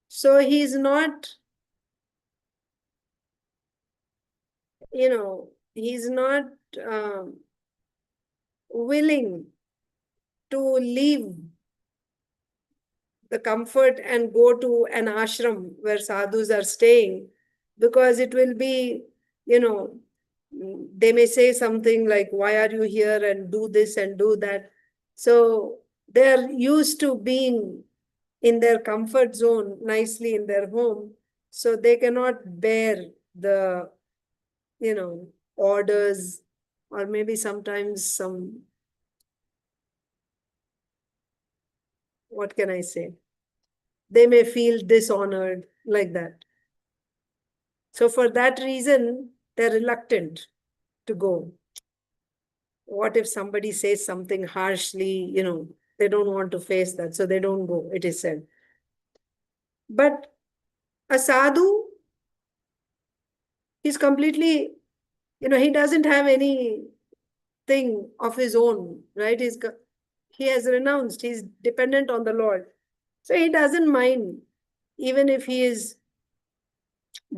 So he is not, he's not willing to leave the comfort and go to an ashram where sadhus are staying, because it will be, they may say something like, why are you here, and do this and do that. So they're used to being in their comfort zone nicely in their home. So they cannot bear the, orders, or maybe sometimes some, what can I say? They may feel dishonored like that. So for that reason, they're reluctant to go. What if somebody says something harshly, they don't want to face that, so they don't go, it is said. But a sadhu is completely, he doesn't have anything of his own, right? He has renounced, he's dependent on the Lord. So he doesn't mind, even if he is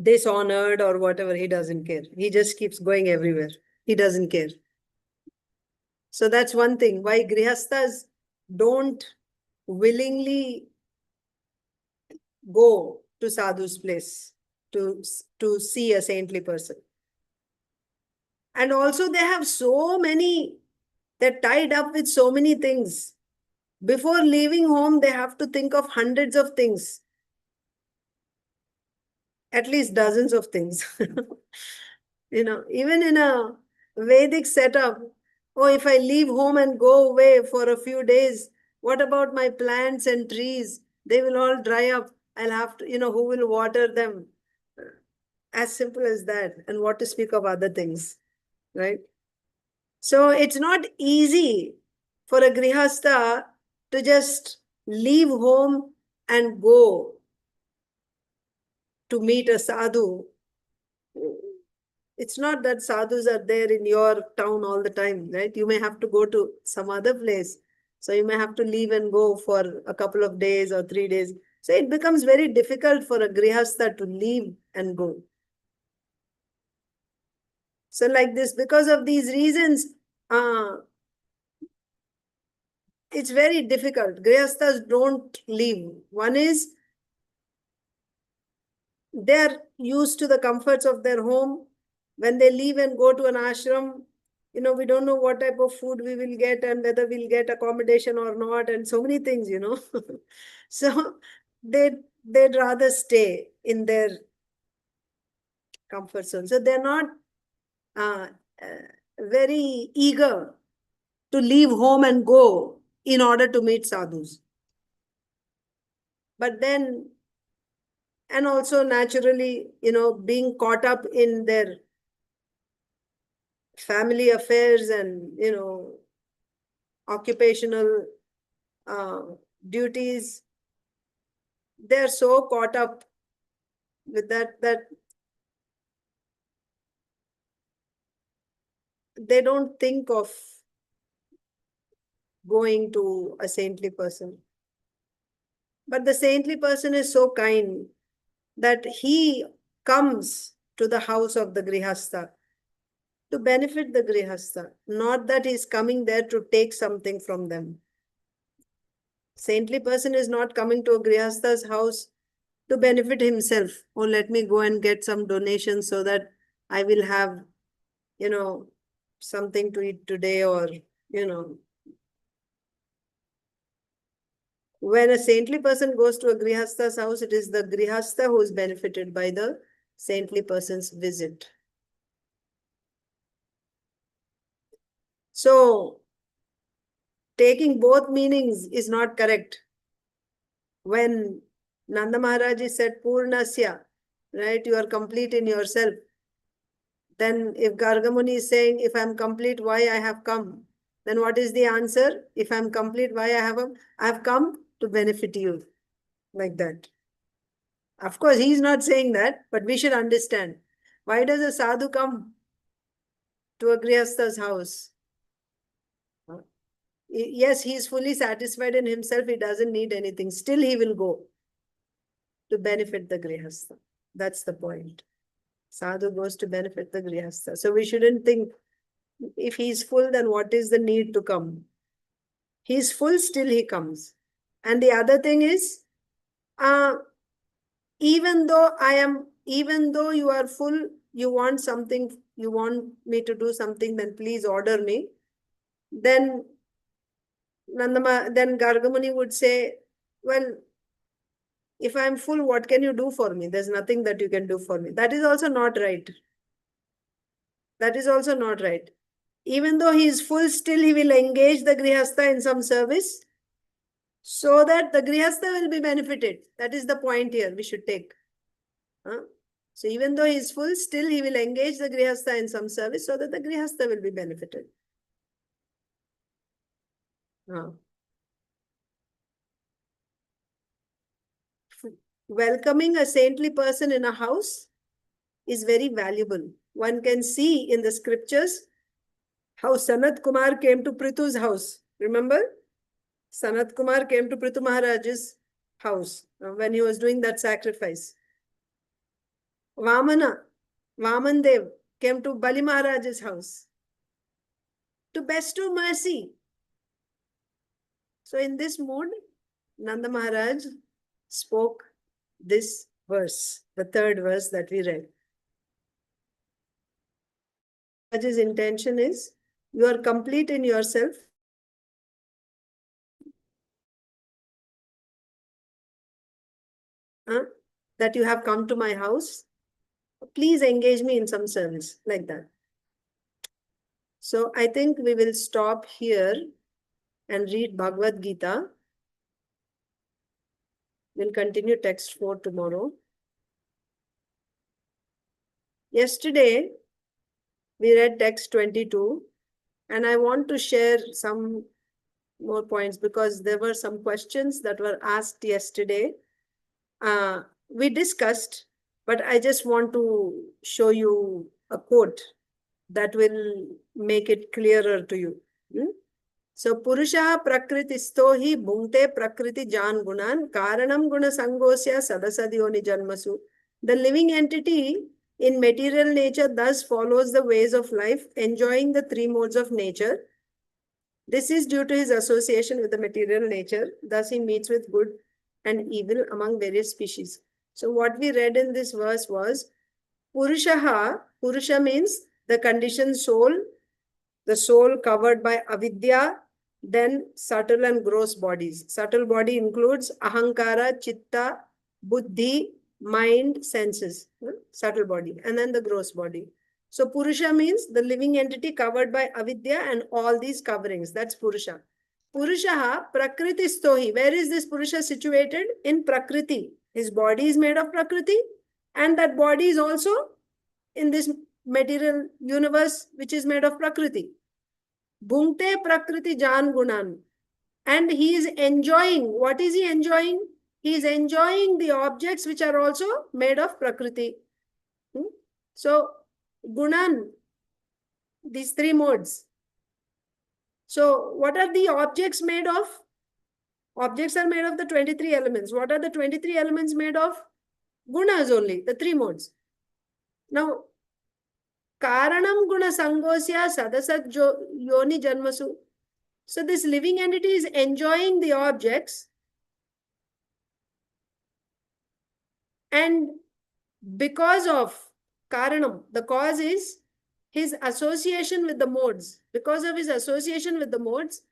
dishonored or whatever, he doesn't care. He just keeps going everywhere. He doesn't care. So that's one thing why grihasthas don't willingly go to sadhu's place to see a saintly person. And also they have they're tied up with so many things. Before leaving home, they have to think of hundreds of things. At least dozens of things. Even in a Vedic setup, if I leave home and go away for a few days, what about my plants and trees? They will all dry up. I'll have to, who will water them? As simple as that. And what to speak of other things, right? So it's not easy for a grihastha to just leave home and go to meet a sadhu. It's not that sadhus are there in your town all the time, right? You may have to go to some other place. So you may have to leave and go for a couple of days or 3 days. So it becomes very difficult for a grihastha to leave and go. So like this, because of these reasons, it's very difficult. Grihasthas don't leave. One is, they're used to the comforts of their home. When they leave and go to an ashram, we don't know what type of food we will get and whether we'll get accommodation or not, and so many things, So they'd rather stay in their comfort zone. So they're not very eager to leave home and go in order to meet sadhus. But then, and also naturally, being caught up in their family affairs and, occupational duties, they're so caught up with that they don't think of going to a saintly person. But the saintly person is so kind that he comes to the house of the grihastha to benefit the grihastha, not that he's coming there to take something from them. Saintly person is not coming to a grihastha's house to benefit himself. Let me go and get some donations so that I will have, something to eat today, or, When a saintly person goes to a grihastha's house, it is the grihastha who is benefited by the saintly person's visit. So, taking both meanings is not correct. When Nanda Mahārāja said purnasya, right? You are complete in yourself. Then if Garga Muni is saying, if I'm complete, why I have come? Then what is the answer? If I'm complete, why I have come to benefit you. Like that. Of course, he is not saying that, but we should understand. Why does a sadhu come to a grihastha's house? Yes, he is fully satisfied in himself. He doesn't need anything. Still, he will go to benefit the grihastha. That's the point. Sadhu goes to benefit the grihastha. So we shouldn't think, if he is full, then what is the need to come? He is full, still he comes. And the other thing is, even though you are full, you want something, you want me to do something, then please order me. Then Garga Muni would say, well, if I'm full, what can you do for me? There's nothing that you can do for me. That is also not right. That is also not right. Even though he is full, still he will engage the grihastha in some service so that the grihastha will be benefited. That is the point here we should take. So even though he is full, still he will engage the grihastha in some service so that the grihastha will be benefited. Welcoming a saintly person in a house is very valuable. One can see in the scriptures how Sanat Kumar came to Prithu's house. Remember? Sanat Kumar came to Prithu Mahārāja's house when he was doing that sacrifice. Vaman Dev came to Bali Mahārāja's house to bestow mercy. So in this mood, Nanda Mahārāja spoke this verse, the third verse that we read. His intention is, you are complete in yourself. That you have come to my house. Please engage me in some service, like that. So I think we will stop here and read Bhagavad Gita. We'll continue text 4 tomorrow. Yesterday, we read text 22, and I want to share some more points because there were some questions that were asked yesterday. We discussed, but I just want to show you a quote that will make it clearer to you. So, Purusha prakritisto hi bhungte prakriti jan gunan karanam guna sangosya sadasadyoni janmasu. The living entity in material nature thus follows the ways of life, enjoying the three modes of nature. This is due to his association with the material nature. Thus, he meets with good and evil among various species. So, what we read in this verse was Purushaha. Purusha means the conditioned soul, the soul covered by avidya, then subtle and gross bodies. Subtle body includes ahankara, chitta, buddhi, mind, senses. Subtle body. And then the gross body. So Purusha means the living entity covered by avidya and all these coverings. That's Purusha. Purushaha prakritistohi. Where is this Purusha situated? In Prakriti. His body is made of Prakriti, and that body is also in this material universe which is made of Prakriti. Bhungte Prakriti Jan Gunan. And he is enjoying. What is he enjoying? He is enjoying the objects which are also made of Prakriti. So, Gunan, these three modes. So, what are the objects made of? Objects are made of the 23 elements. What are the 23 elements made of? Gunas only, the three modes. Now, Karanam guna sangosya sadasat yoni janmasu. So this living entity is enjoying the objects, and because of Karanam, the cause is his association with the modes. Because of his association with the modes,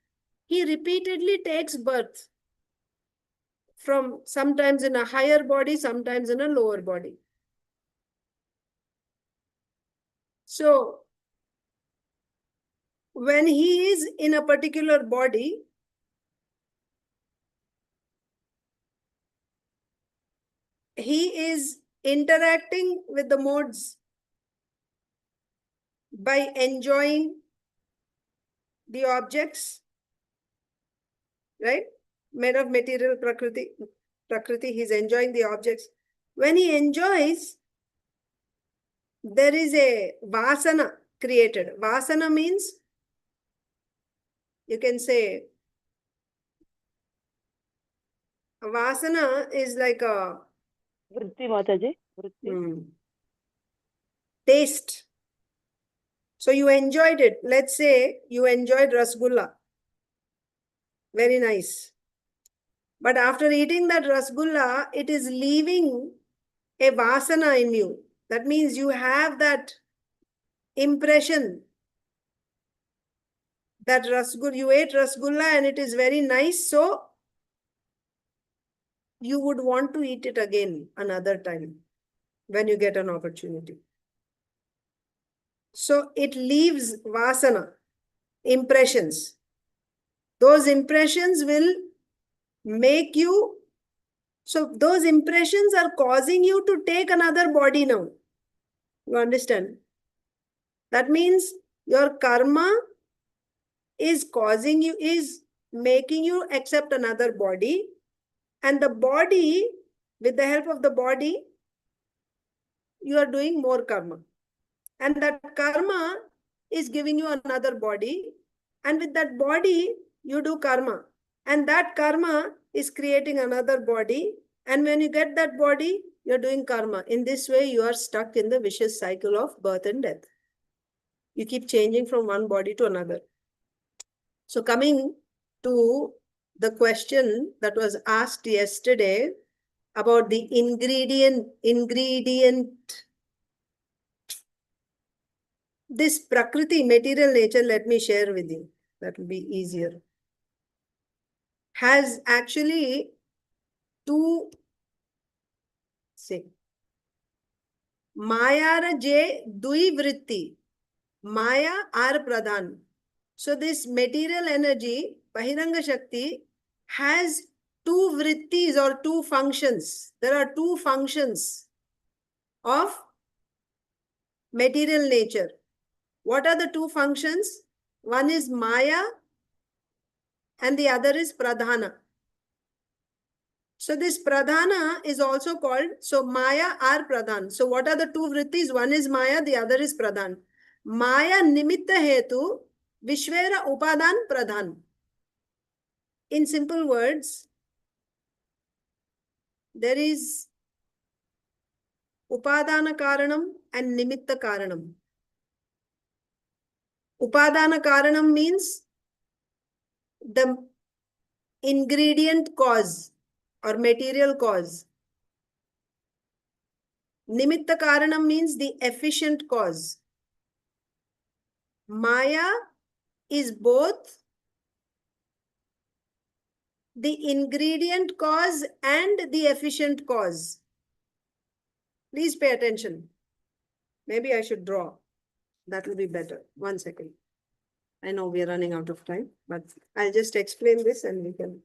he repeatedly takes birth from sometimes in a higher body, sometimes in a lower body. So, when he is in a particular body, he is interacting with the modes by enjoying the objects, right? Made of material Prakriti, he's enjoying the objects. When he enjoys, there is a vasana created. Vasana means, you can say, vasana is like a Vritti Mataji. Vritti. Taste. So you enjoyed it. Let's say you enjoyed rasgulla. Very nice. But after eating that rasgulla, it is leaving a vasana in you. That means you have that impression that you ate rasgulla and it is very nice. So you would want to eat it again another time when you get an opportunity. So it leaves vasana, impressions. Those impressions will make you, so those impressions are causing you to take another body now. You understand? That means your karma is making you accept another body, and the body, with the help of the body, you are doing more karma. And that karma is giving you another body, and with that body, you do karma. And that karma is creating another body, and when you get that body, you're doing karma. In this way, you are stuck in the vicious cycle of birth and death. You keep changing from one body to another. So coming to the question that was asked yesterday about the ingredient, this Prakriti, material nature, let me share with you. That will be easier. Has actually two, say, Maya je dui vritti, Maya ar pradhan. So this material energy, Bahiranga Shakti, has two vrittis or two functions. There are two functions of material nature. What are the two functions? One is Maya and the other is Pradhana. So this Pradhana is also called, so Maya are Pradhan. So what are the two vrittis? One is Maya, the other is Pradhan. Maya nimitta hetu, Vishvera upadan pradhan. In simple words, there is upadana karanam and nimitta karanam. Upadana karanam means the ingredient cause or material cause. Nimitta karanam means the efficient cause. Maya is both the ingredient cause and the efficient cause. Please pay attention. Maybe I should draw. That will be better. 1 second. I know we are running out of time, but I'll just explain this and we can.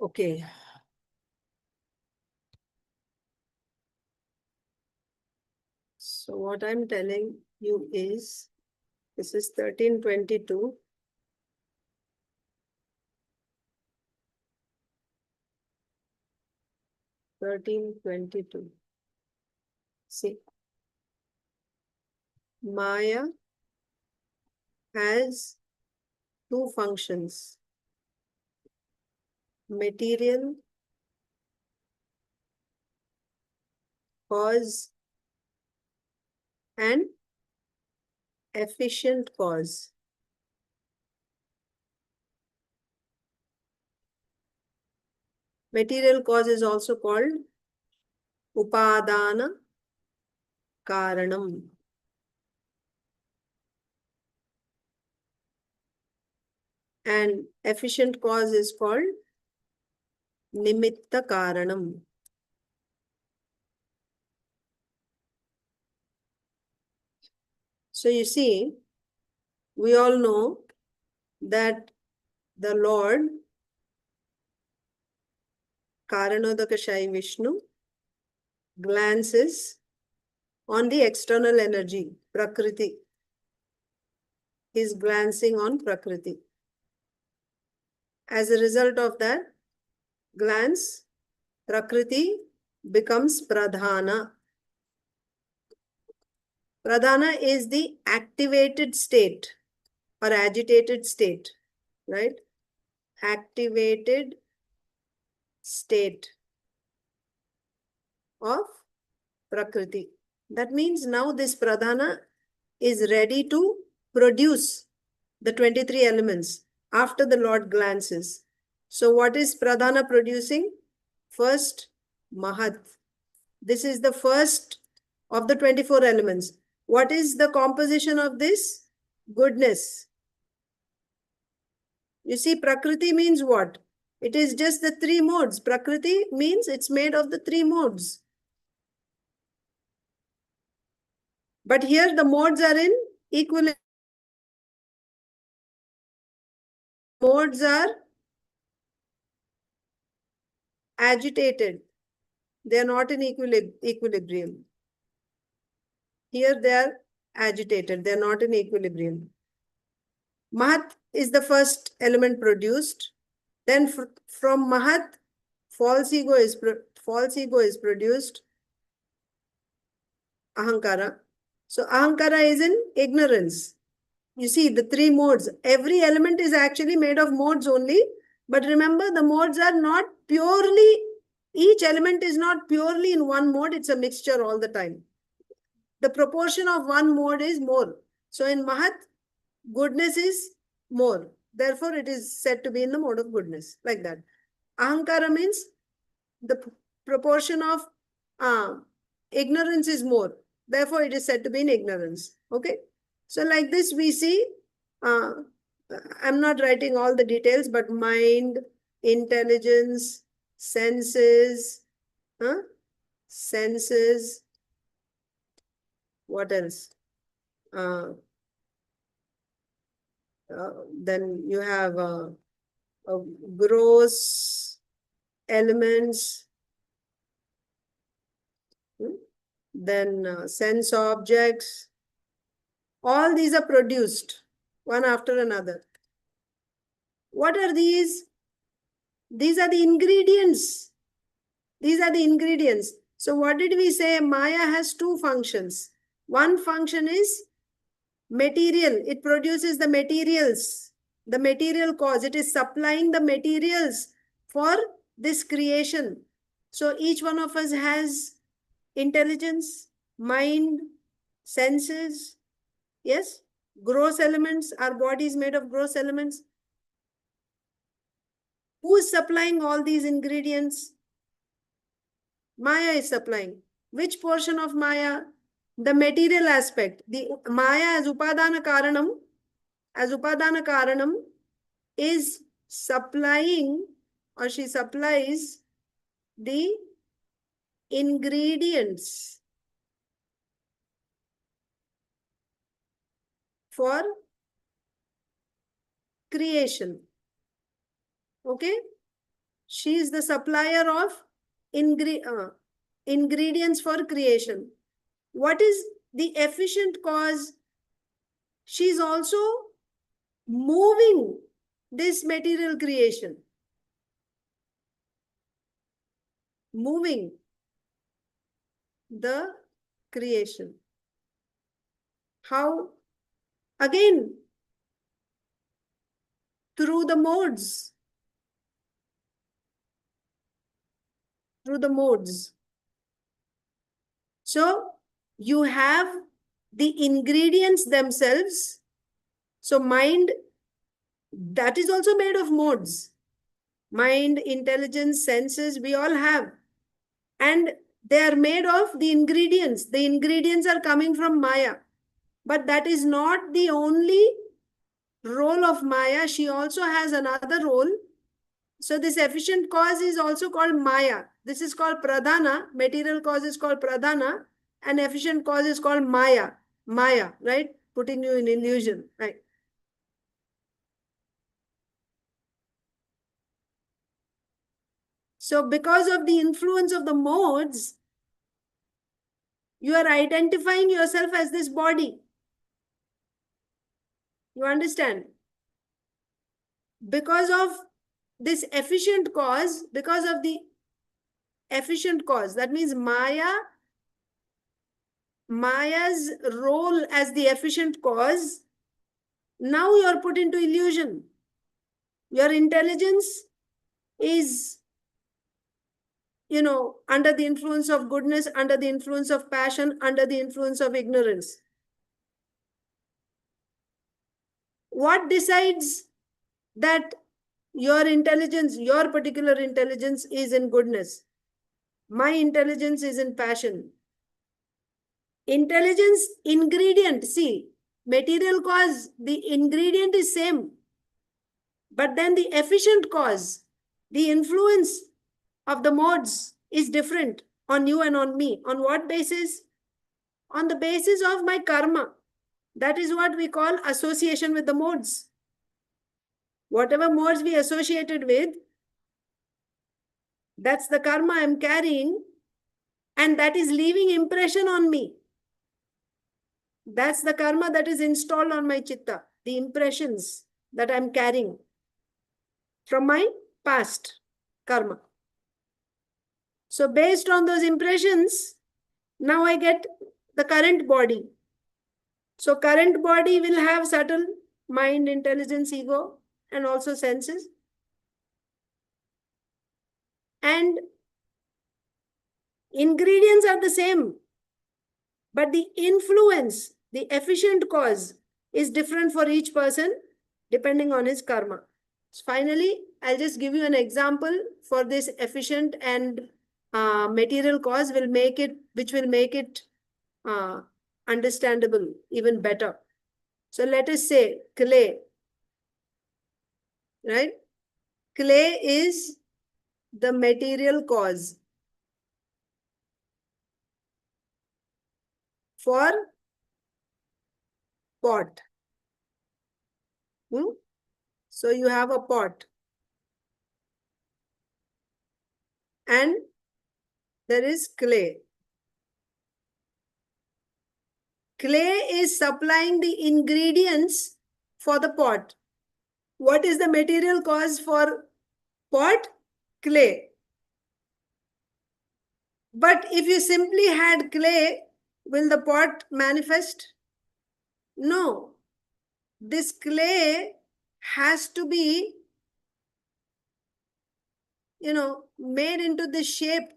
Okay. So what I'm telling you is, this is 1322. See, Maya has two functions: material cause and efficient cause. Material cause is also called upadana karanam. And efficient cause is called nimitta karanam. So you see, we all know that the Lord Karanodakashayi Vishnu glances on the external energy, Prakriti. He is glancing on Prakriti. As a result of that glance, Prakriti becomes Pradhana. Pradhana is the activated state or agitated state, right? Activated state of Prakriti. That means now this Pradhana is ready to produce the 23 elements after the Lord glances. So what is Pradhana producing? First, Mahat. This is the first of the 24 elements. What is the composition of this? Goodness. You see, Prakriti means what? It is just the three modes. Prakriti means it's made of the three modes. But here the modes are in equilibrium. Modes are agitated. They are not in equilibrium. Here they are agitated. They are not in equilibrium. Mahat is the first element produced. Then from Mahat, false ego is produced. Ahankara. So Ahankara is in ignorance. You see the three modes. Every element is actually made of modes only. But remember, the modes are not purely, each element is not purely in one mode. It's a mixture all the time. The proportion of one mode is more. So in Mahat, goodness is more. Therefore, it is said to be in the mode of goodness. Like that. Ahankara means the proportion of ignorance is more. Therefore, it is said to be in ignorance. Okay. So like this, we see, I'm not writing all the details, but mind, intelligence, senses, senses, what else? Then you have gross elements, then sense objects. All these are produced one after another. What are these? These are the ingredients. These are the ingredients. So what did we say? Maya has two functions. One function is material. It produces the materials, the material cause. It is supplying the materials for this creation. So each one of us has intelligence, mind, senses. Yes, gross elements. Our body is made of gross elements. Who is supplying all these ingredients? Maya is supplying. Which portion of Maya? The material aspect. The Maya as Upadana Karanam is supplying, or she supplies the ingredients for creation. Okay? She is the supplier of ingredients for creation. What is the efficient cause? She is also moving this material creation. Moving the creation. How? Again, through the modes. Through the modes. So you have the ingredients themselves. So mind, that is also made of modes. Mind, intelligence, senses, we all have. And they are made of the ingredients. The ingredients are coming from Maya. But that is not the only role of Maya. She also has another role. So this efficient cause is also called Maya. This is called Pradhana. Material cause is called Pradhana. And efficient cause is called Maya. Maya, right? Putting you in illusion, right? So because of the influence of the modes, you are identifying yourself as this body. You understand? Because of this efficient cause, because of the efficient cause, that means Maya's role as the efficient cause, now you are put into illusion. Your intelligence is, under the influence of goodness, under the influence of passion, under the influence of ignorance. What decides that your intelligence, your particular intelligence is in goodness? My intelligence is in passion. Intelligence ingredient, see, material cause, the ingredient is same. But then the efficient cause, the influence of the modes is different on you and on me. On what basis? On the basis of my karma. That is what we call association with the modes. Whatever modes we associated with, that's the karma I'm carrying, and that is leaving impression on me. That's the karma that is installed on my chitta, the impressions that I'm carrying from my past karma. So based on those impressions, now I get the current body. So current body will have subtle mind, intelligence, ego, and also senses. And ingredients are the same, but the influence, the efficient cause is different for each person depending on his karma. So finally, I'll just give you an example for this efficient and material cause which will make it understandable even better. So let us say clay, right? Clay is the material cause for pot. So you have a pot and there is clay. Clay is supplying the ingredients for the pot. What is the material cause for pot? Clay. But if you simply had clay, will the pot manifest? No. This clay has to be, made into this shape.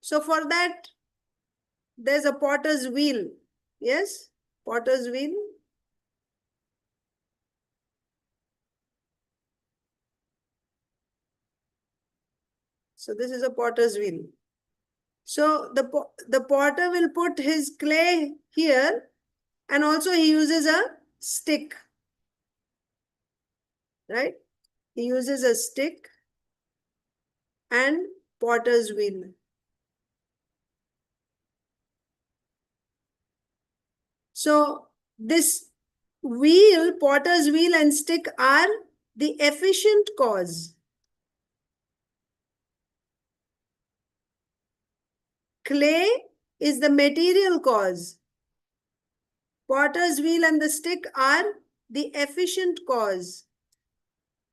So for that, there's a potter's wheel. Yes, potter's wheel. So this is a potter's wheel. So the potter will put his clay here, and also he uses a stick, right? He uses a stick and potter's wheel. So this wheel, potter's wheel and stick are the efficient cause. Clay is the material cause. Potter's wheel and the stick are the efficient cause.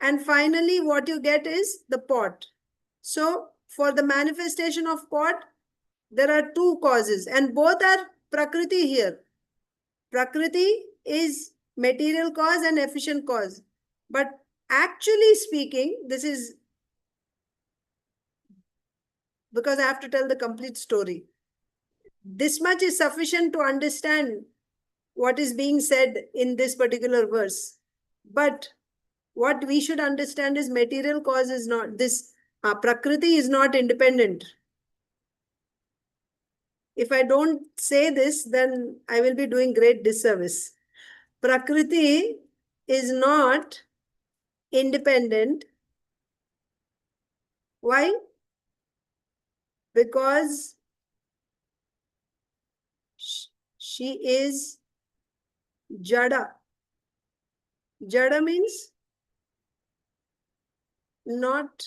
And finally, what you get is the pot. So for the manifestation of pot, there are two causes and both are Prakriti here. Prakriti is material cause and efficient cause. But actually speaking, this is because I have to tell the complete story. this much is sufficient to understand what is being said in this particular verse. But what we should understand is material cause is not, this Prakriti is not independent. If I don't say this, then I will be doing great disservice. Prakriti is not independent. Why? Because she is jada. Jada means not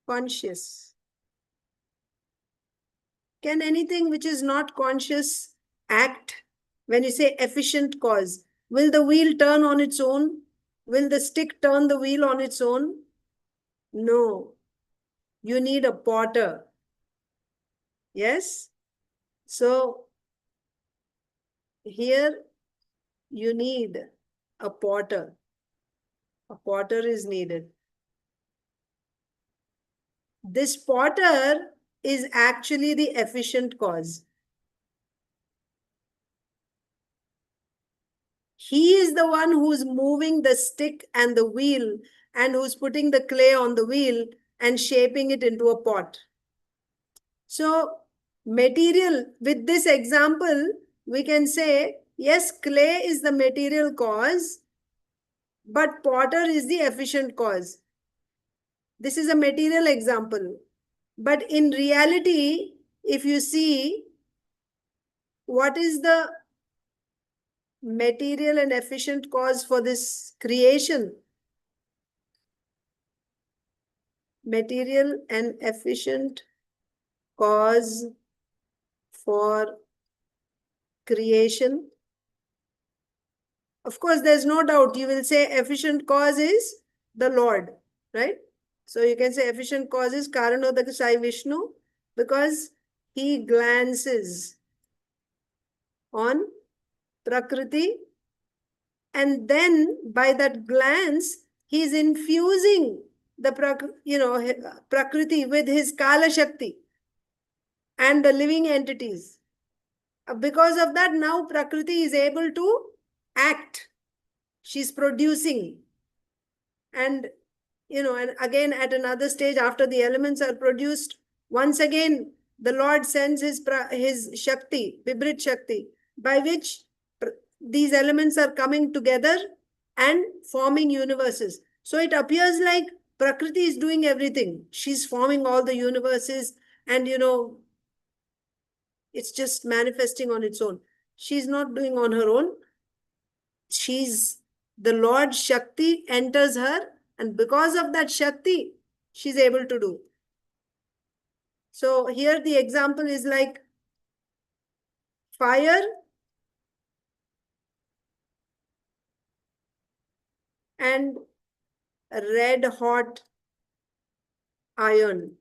conscious. Can anything which is not conscious act? When you say efficient cause, will the wheel turn on its own? Will the stick turn the wheel on its own? No. You need a potter. Yes? So, here you need a potter. A potter is needed. This potter is actually the efficient cause. He is the one who's moving the stick and the wheel and who's putting the clay on the wheel and shaping it into a pot. So, material, with this example, we can say, yes, clay is the material cause, but potter is the efficient cause. This is a material example. But in reality, if you see, what is the material and efficient cause for this creation? Material and efficient cause for creation. Of course, there's no doubt. You will say efficient cause is the Lord, right? So you can say efficient cause is Ānarcādhokṣaja Vishnu, because he glances on Prakriti, and then by that glance, he is infusing the Prakriti with his Kala Shakti and the living entities. Because of that, now Prakriti is able to act. She's producing. And, and again at another stage, after the elements are produced, once again, the Lord sends his Shakti, Vibrit Shakti, by which these elements are coming together and forming universes. So it appears like Prakriti is doing everything. She's forming all the universes and, it's just manifesting on its own. She's not doing on her own. The Lord Shakti enters her, and because of that Shakti, she's able to do. So here the example is like fire and red hot iron.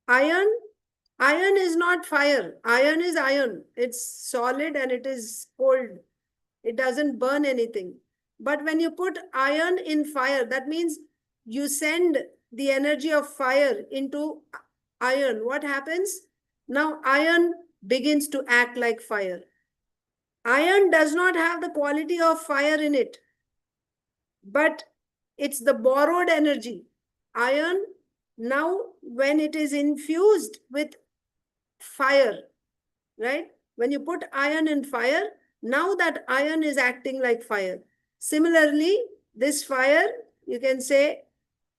Iron is not fire. Iron is iron. It's solid and it is cold. It doesn't burn anything. But when you put iron in fire, that means you send the energy of fire into iron. What happens? Now iron begins to act like fire. Iron does not have the quality of fire in it, but it's the borrowed energy. Iron, now when it is infused with fire, right? When you put iron in fire, now that iron is acting like fire. Similarly, this fire, you can say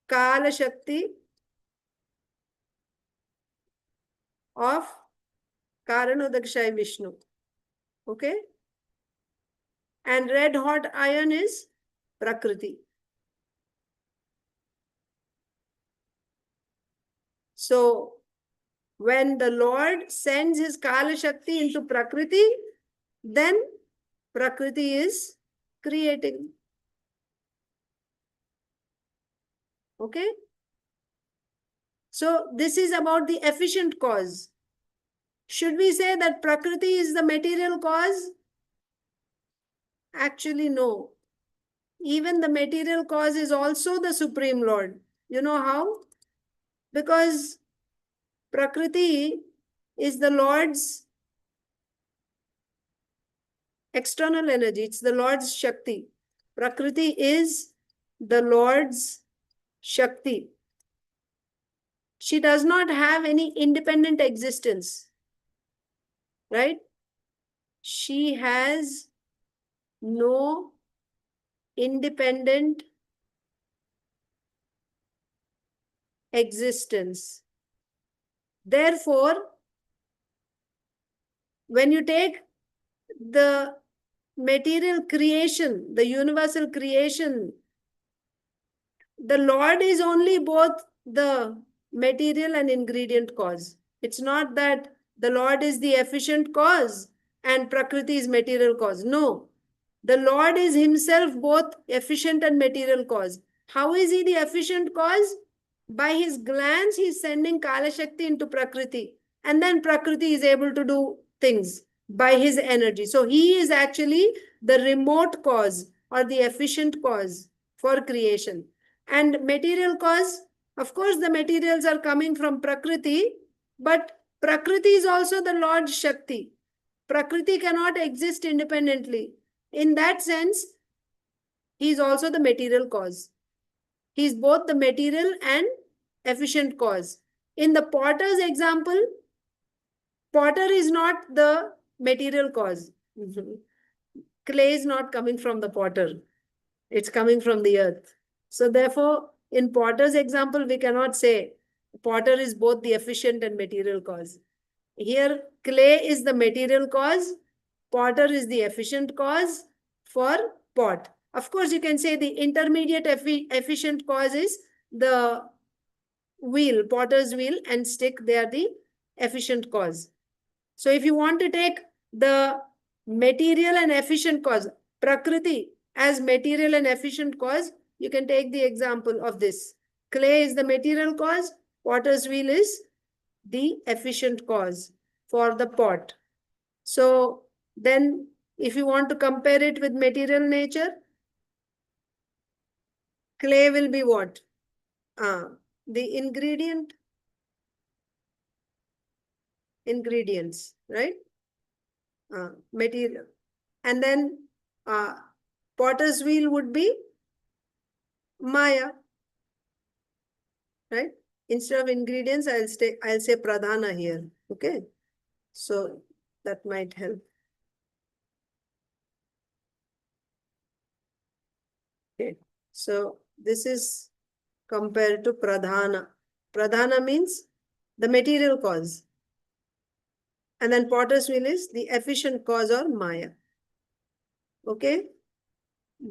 Kala Shakti of Ānarcādhokṣaja Vishnu. Okay? And red hot iron is Prakriti. So, when the Lord sends his Kala Shakti into Prakriti, then Prakriti is creating. Okay? So, this is about the efficient cause. Should we say that Prakriti is the material cause? Actually, no. Even the material cause is also the Supreme Lord. You know how? Because Prakriti is the Lord's external energy. It's the Lord's Shakti. Prakriti is the Lord's Shakti. She does not have any independent existence, right? She has no independent existence. Therefore, when you take the material creation, the universal creation, the Lord is only both the material and ingredient cause. It's not that the Lord is the efficient cause and Prakriti is material cause. No. The Lord is himself both efficient and material cause. How is he the efficient cause? By his glance, he is sending Kala Shakti into Prakriti. And then Prakriti is able to do things by his energy. So he is actually the remote cause or the efficient cause for creation. And material cause, of course, the materials are coming from Prakriti, but Prakriti is also the Lord's Shakti. Prakriti cannot exist independently. In that sense, he is also the material cause. He is both the material and efficient cause. In the potter's example, potter is not the material cause. Clay is not coming from the potter. It's coming from the earth. So therefore, in potter's example, we cannot say potter is both the efficient and material cause. Here, clay is the material cause, potter is the efficient cause for pot. Of course, you can say the intermediate efficient cause is the wheel, potter's wheel and stick, they are the efficient cause. So if you want to take the material and efficient cause, Prakriti as material and efficient cause, you can take the example of this. Clay is the material cause, potter's wheel is the efficient cause for the pot. So then if you want to compare it with material nature, clay will be what? The ingredients, right? Material. And then potter's wheel would be Maya, right? Instead of ingredients, I'll say pradhana here. Okay. So that might help. Okay. So this is compared to pradhana. Pradhana means the material cause. And then potter's wheel is the efficient cause or Maya. Okay.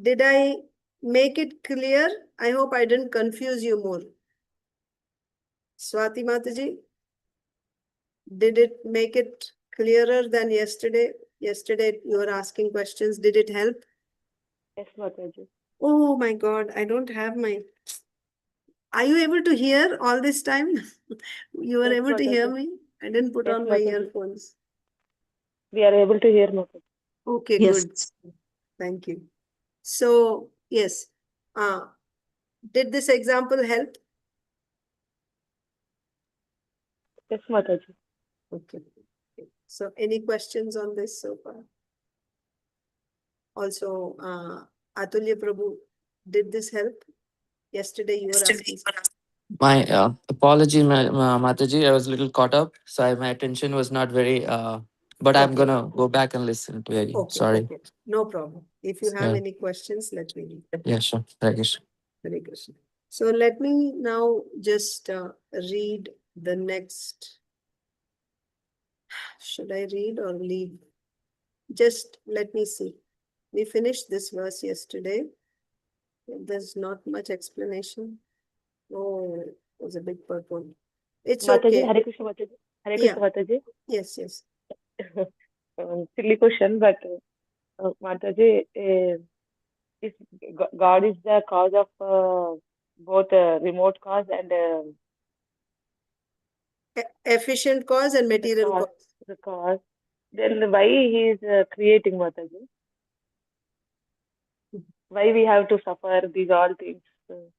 Did I make it clear? I hope I didn't confuse you more. Swati Mataji, did it make it clearer than yesterday? Yesterday you were asking questions. Did it help? Yes, Mataji. Oh my God, I don't have my... Are you able to hear all this time? You were Yes, able to hear Mataji. me? I didn't put Yes, on my Mataji. earphones. We are able to hear, Mataji. Okay, Yes. good. Thank you. So, yes. Did this example help? Yes, Mataji. Okay. So, any questions on this so far? Also, Atulya Prabhu, did this help? Yesterday you were asking. My apology, Mataji. I was a little caught up, so my attention was not very. But I'm Okay. gonna go back and listen to it again. Okay, Sorry. okay. No problem. If you have Yeah. any questions, let me know. Yeah, sure. Hare Krishna. Hare Krishna. So let me now just read the next. Should I read or leave? Just let me see. We finished this verse yesterday. There's not much explanation. Oh, it was a big purport. It's Mataji, okay. Hare Krishna, Mataji. Hare Yeah. Krishna, Mataji. Yes, yes. Silly question, but Mataji, if God is the cause of both remote cause and Efficient cause and material cause. the cause, then why he is creating, Mataji? Why we have to suffer these all things?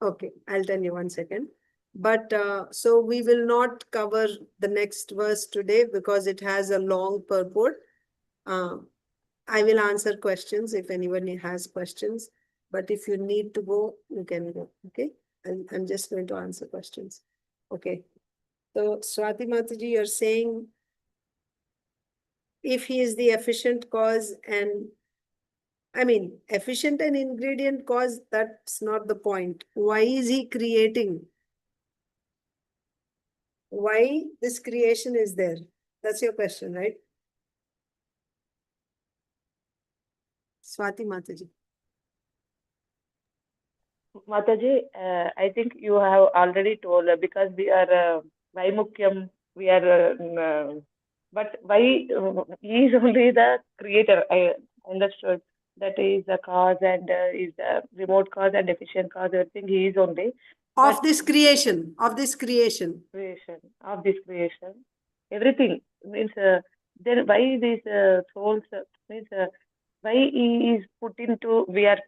Okay, I'll tell you 1 second. But so we will not cover the next verse today because it has a long purport. I will answer questions if anyone has questions. But if you need to go, you can go. Okay. I'm just going to answer questions. Okay. So Swati Mataji, you're saying if he is the efficient cause and efficient and ingredient cause, that's not the point. Why is he creating? Why this creation is there? That's your question, right? Swati Mataji. Mataji, I think you have already told because we are Vaimukyam, we are, but why he is only the creator. I understood that he is the cause and is the remote cause and efficient cause. Everything he is only. Of this creation, of this creation. Creation, of this creation. Everything means then why these souls means why he is put into we are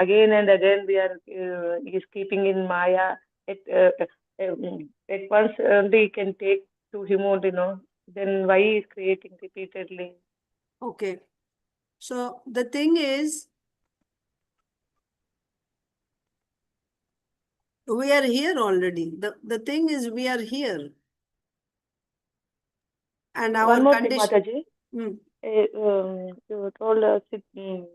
again and again we are is keeping in Maya. At once only can take to him only, then why he is creating repeatedly? Okay. So the thing is, we are here already. The thing is, we are here. And our One more thing, condition. Mataji. Hmm. You told us Nitya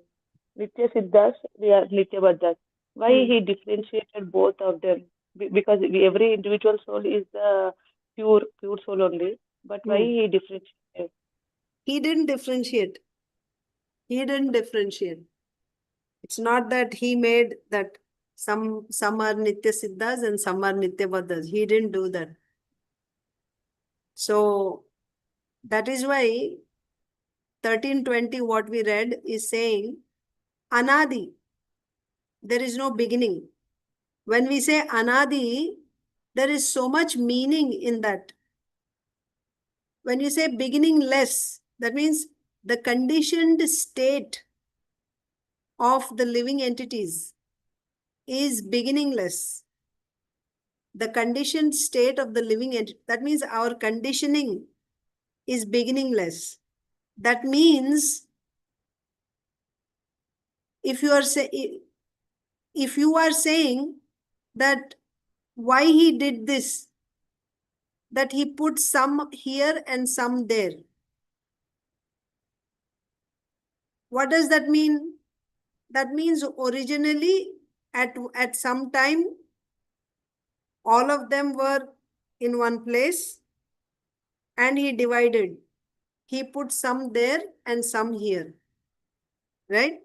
Siddhas, we are Nitya Baddhas. Why he differentiated both of them? Because every individual soul is the pure soul only. But why he differentiated? He didn't differentiate. He didn't differentiate. It's not that he made that some are Nitya Siddhas and some are Nitya Baddhas. He didn't do that. So that is why 1320 what we read is saying Anadi. There is no beginning. When we say Anadi, there is so much meaning in that. When you say beginningless, that means the conditioned state of the living entities is beginningless. The conditioned state of the living entity, that means our conditioning is beginningless. That means if you are saying that why he did this, that he put some here and some there. What does that mean? That means originally at some time, all of them were in one place and he divided. He put some there and some here. Right?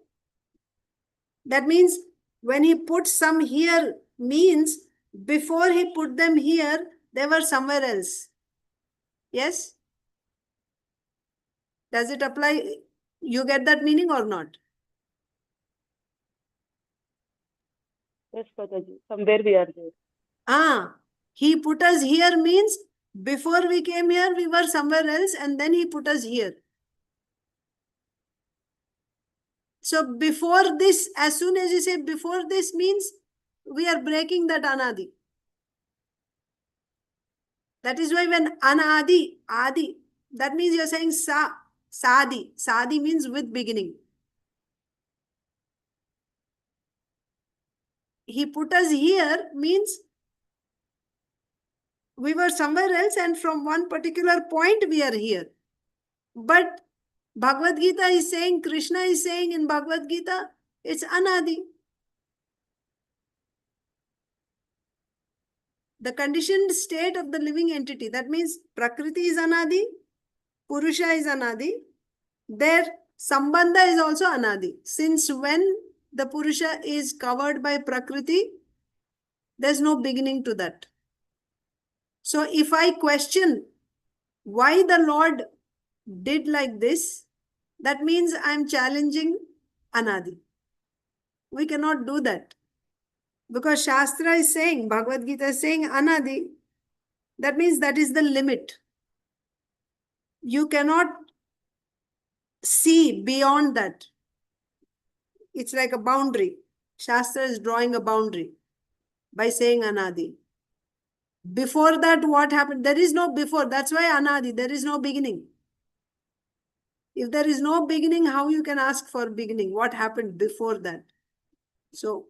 That means when he put some here means before he put them here, they were somewhere else. Yes? Does it apply? You get that meaning or not? Yes, Mataji. Somewhere we are there. He put us here means before we came here, we were somewhere else and then he put us here. So before this, as soon as you say before this means we are breaking that anadi. That is why when anadi, adi, that means you're saying sadi. Sadi means with beginning. He put us here means we were somewhere else and from one particular point we are here. But Bhagavad Gita is saying, Krishna is saying in Bhagavad Gita, it's anadi. The conditioned state of the living entity. That means Prakriti is anadi, Purusha is anadi. Their Sambandha is also anadi. Since when the Purusha is covered by Prakriti, there's no beginning to that. So if I question why the Lord did like this, that means I'm challenging anadi. We cannot do that. Because Shastra is saying, Bhagavad Gita is saying anadi. That means that is the limit. You cannot see beyond that. It's like a boundary. Shastra is drawing a boundary by saying anadi. Before that, what happened? There is no before. That's why anadi, there is no beginning. If there is no beginning, how you can ask for beginning? What happened before that? So,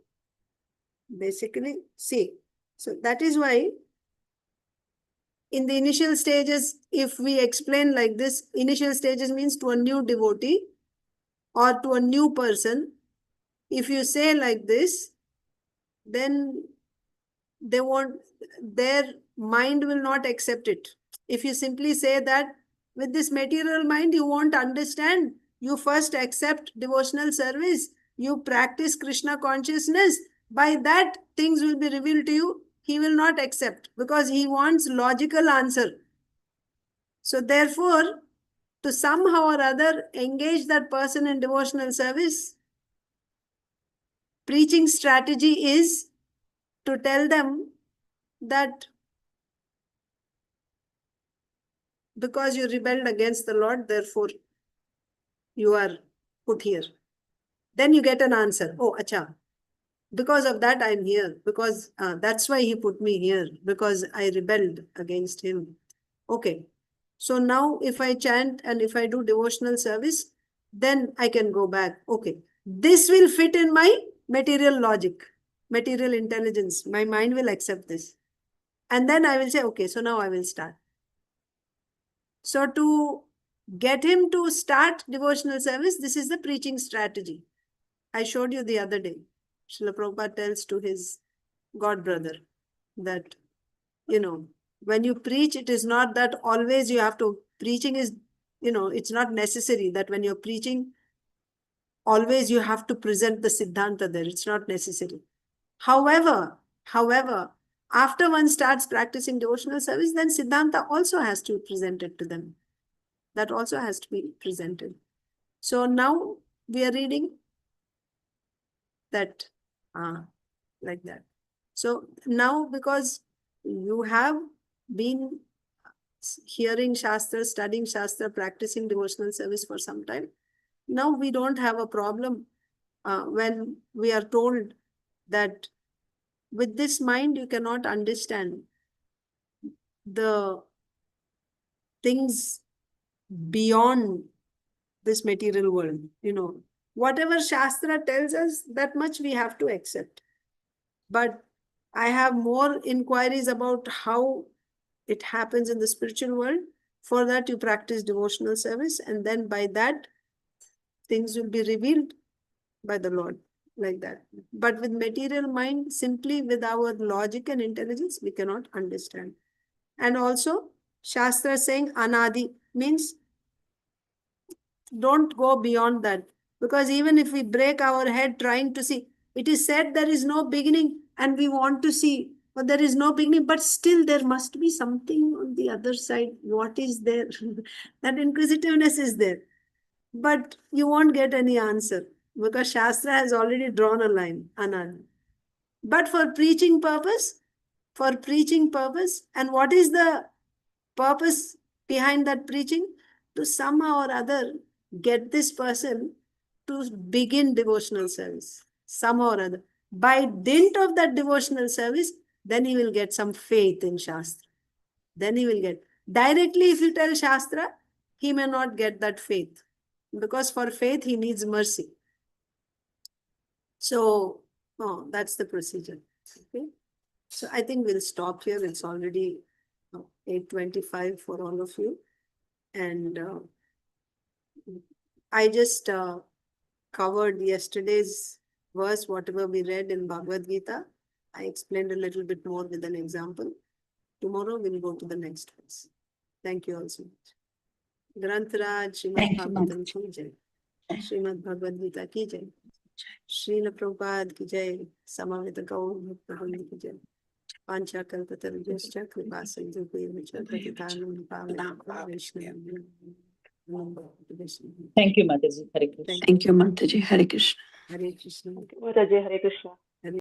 basically, see. So, that is why in the initial stages, if we explain like this, initial stages means to a new devotee or to a new person. If you say like this, then they won't, their mind will not accept it. If you simply say that with this material mind, you won't understand. You first accept devotional service. You practice Krishna consciousness. By that, things will be revealed to you. He will not accept because he wants logical answer. So therefore, to somehow or other engage that person in devotional service, preaching strategy is to tell them that because you rebelled against the Lord, therefore you are put here. Then you get an answer. Oh, acha. Because of that, I'm here. Because that's why he put me here. Because I rebelled against him. Okay. So now if I chant and if I do devotional service, then I can go back. Okay. This will fit in my material logic, material intelligence. My mind will accept this. And then I will say, okay, so now I will start. So to get him to start devotional service, this is the preaching strategy. I showed you the other day. Srila Prabhupada tells to his god brother that, you know, when you preach, it is not that always you have to, preaching is, you know, it's not necessary that when you're preaching, always you have to present the Siddhanta there. It's not necessary. However, after one starts practicing devotional service, then Siddhanta also has to be presented to them. That also has to be presented. So now we are reading that, like that. So now because you have been hearing Shastra, studying Shastra, practicing devotional service for some time, now we don't have a problem when we are told that with this mind you cannot understand the things beyond this material world. You know, whatever Shastra tells us, that much we have to accept. But I have more inquiries about how it happens in the spiritual world. For that, you practice devotional service, and then by that, things will be revealed by the Lord, like that. But with material mind, simply with our logic and intelligence, we cannot understand. And also, Shastra saying anadi means don't go beyond that. Because even if we break our head trying to see, it is said there is no beginning and we want to see, but there is no beginning, but still there must be something on the other side. What is there? That inquisitiveness is there. But you won't get any answer because Shastra has already drawn a line, anand. But for preaching purpose, and what is the purpose behind that preaching? To somehow or other get this person to begin devotional service, somehow or other. By dint of that devotional service, then he will get some faith in Shastra. Then he will get. Directly, if you tell Shastra, he may not get that faith. Because for faith, he needs mercy. So, that's the procedure. Okay. So I think we'll stop here. It's already 8:25 for all of you. And I just covered yesterday's verse, whatever we read in Bhagavad Gita. I explained a little bit more with an example. Tomorrow we'll go to the next verse. Thank you all so much. Grantaraj Srimad Bhagavatam ki jai. Srimad Bhagavad Gita ki jai. Srila Prabhupada ki jai. Samavita Gaur Bhakta ki jai. Pancha Kalpatarujascha Kripa Sindhu Purvacha Patitanam Pavanam Vaishnava. Thank you, Mataji. Hare Krishna. Thank you, Mataji. Hare Krishna. Hare Krishna. Mataji, Hare Krishna.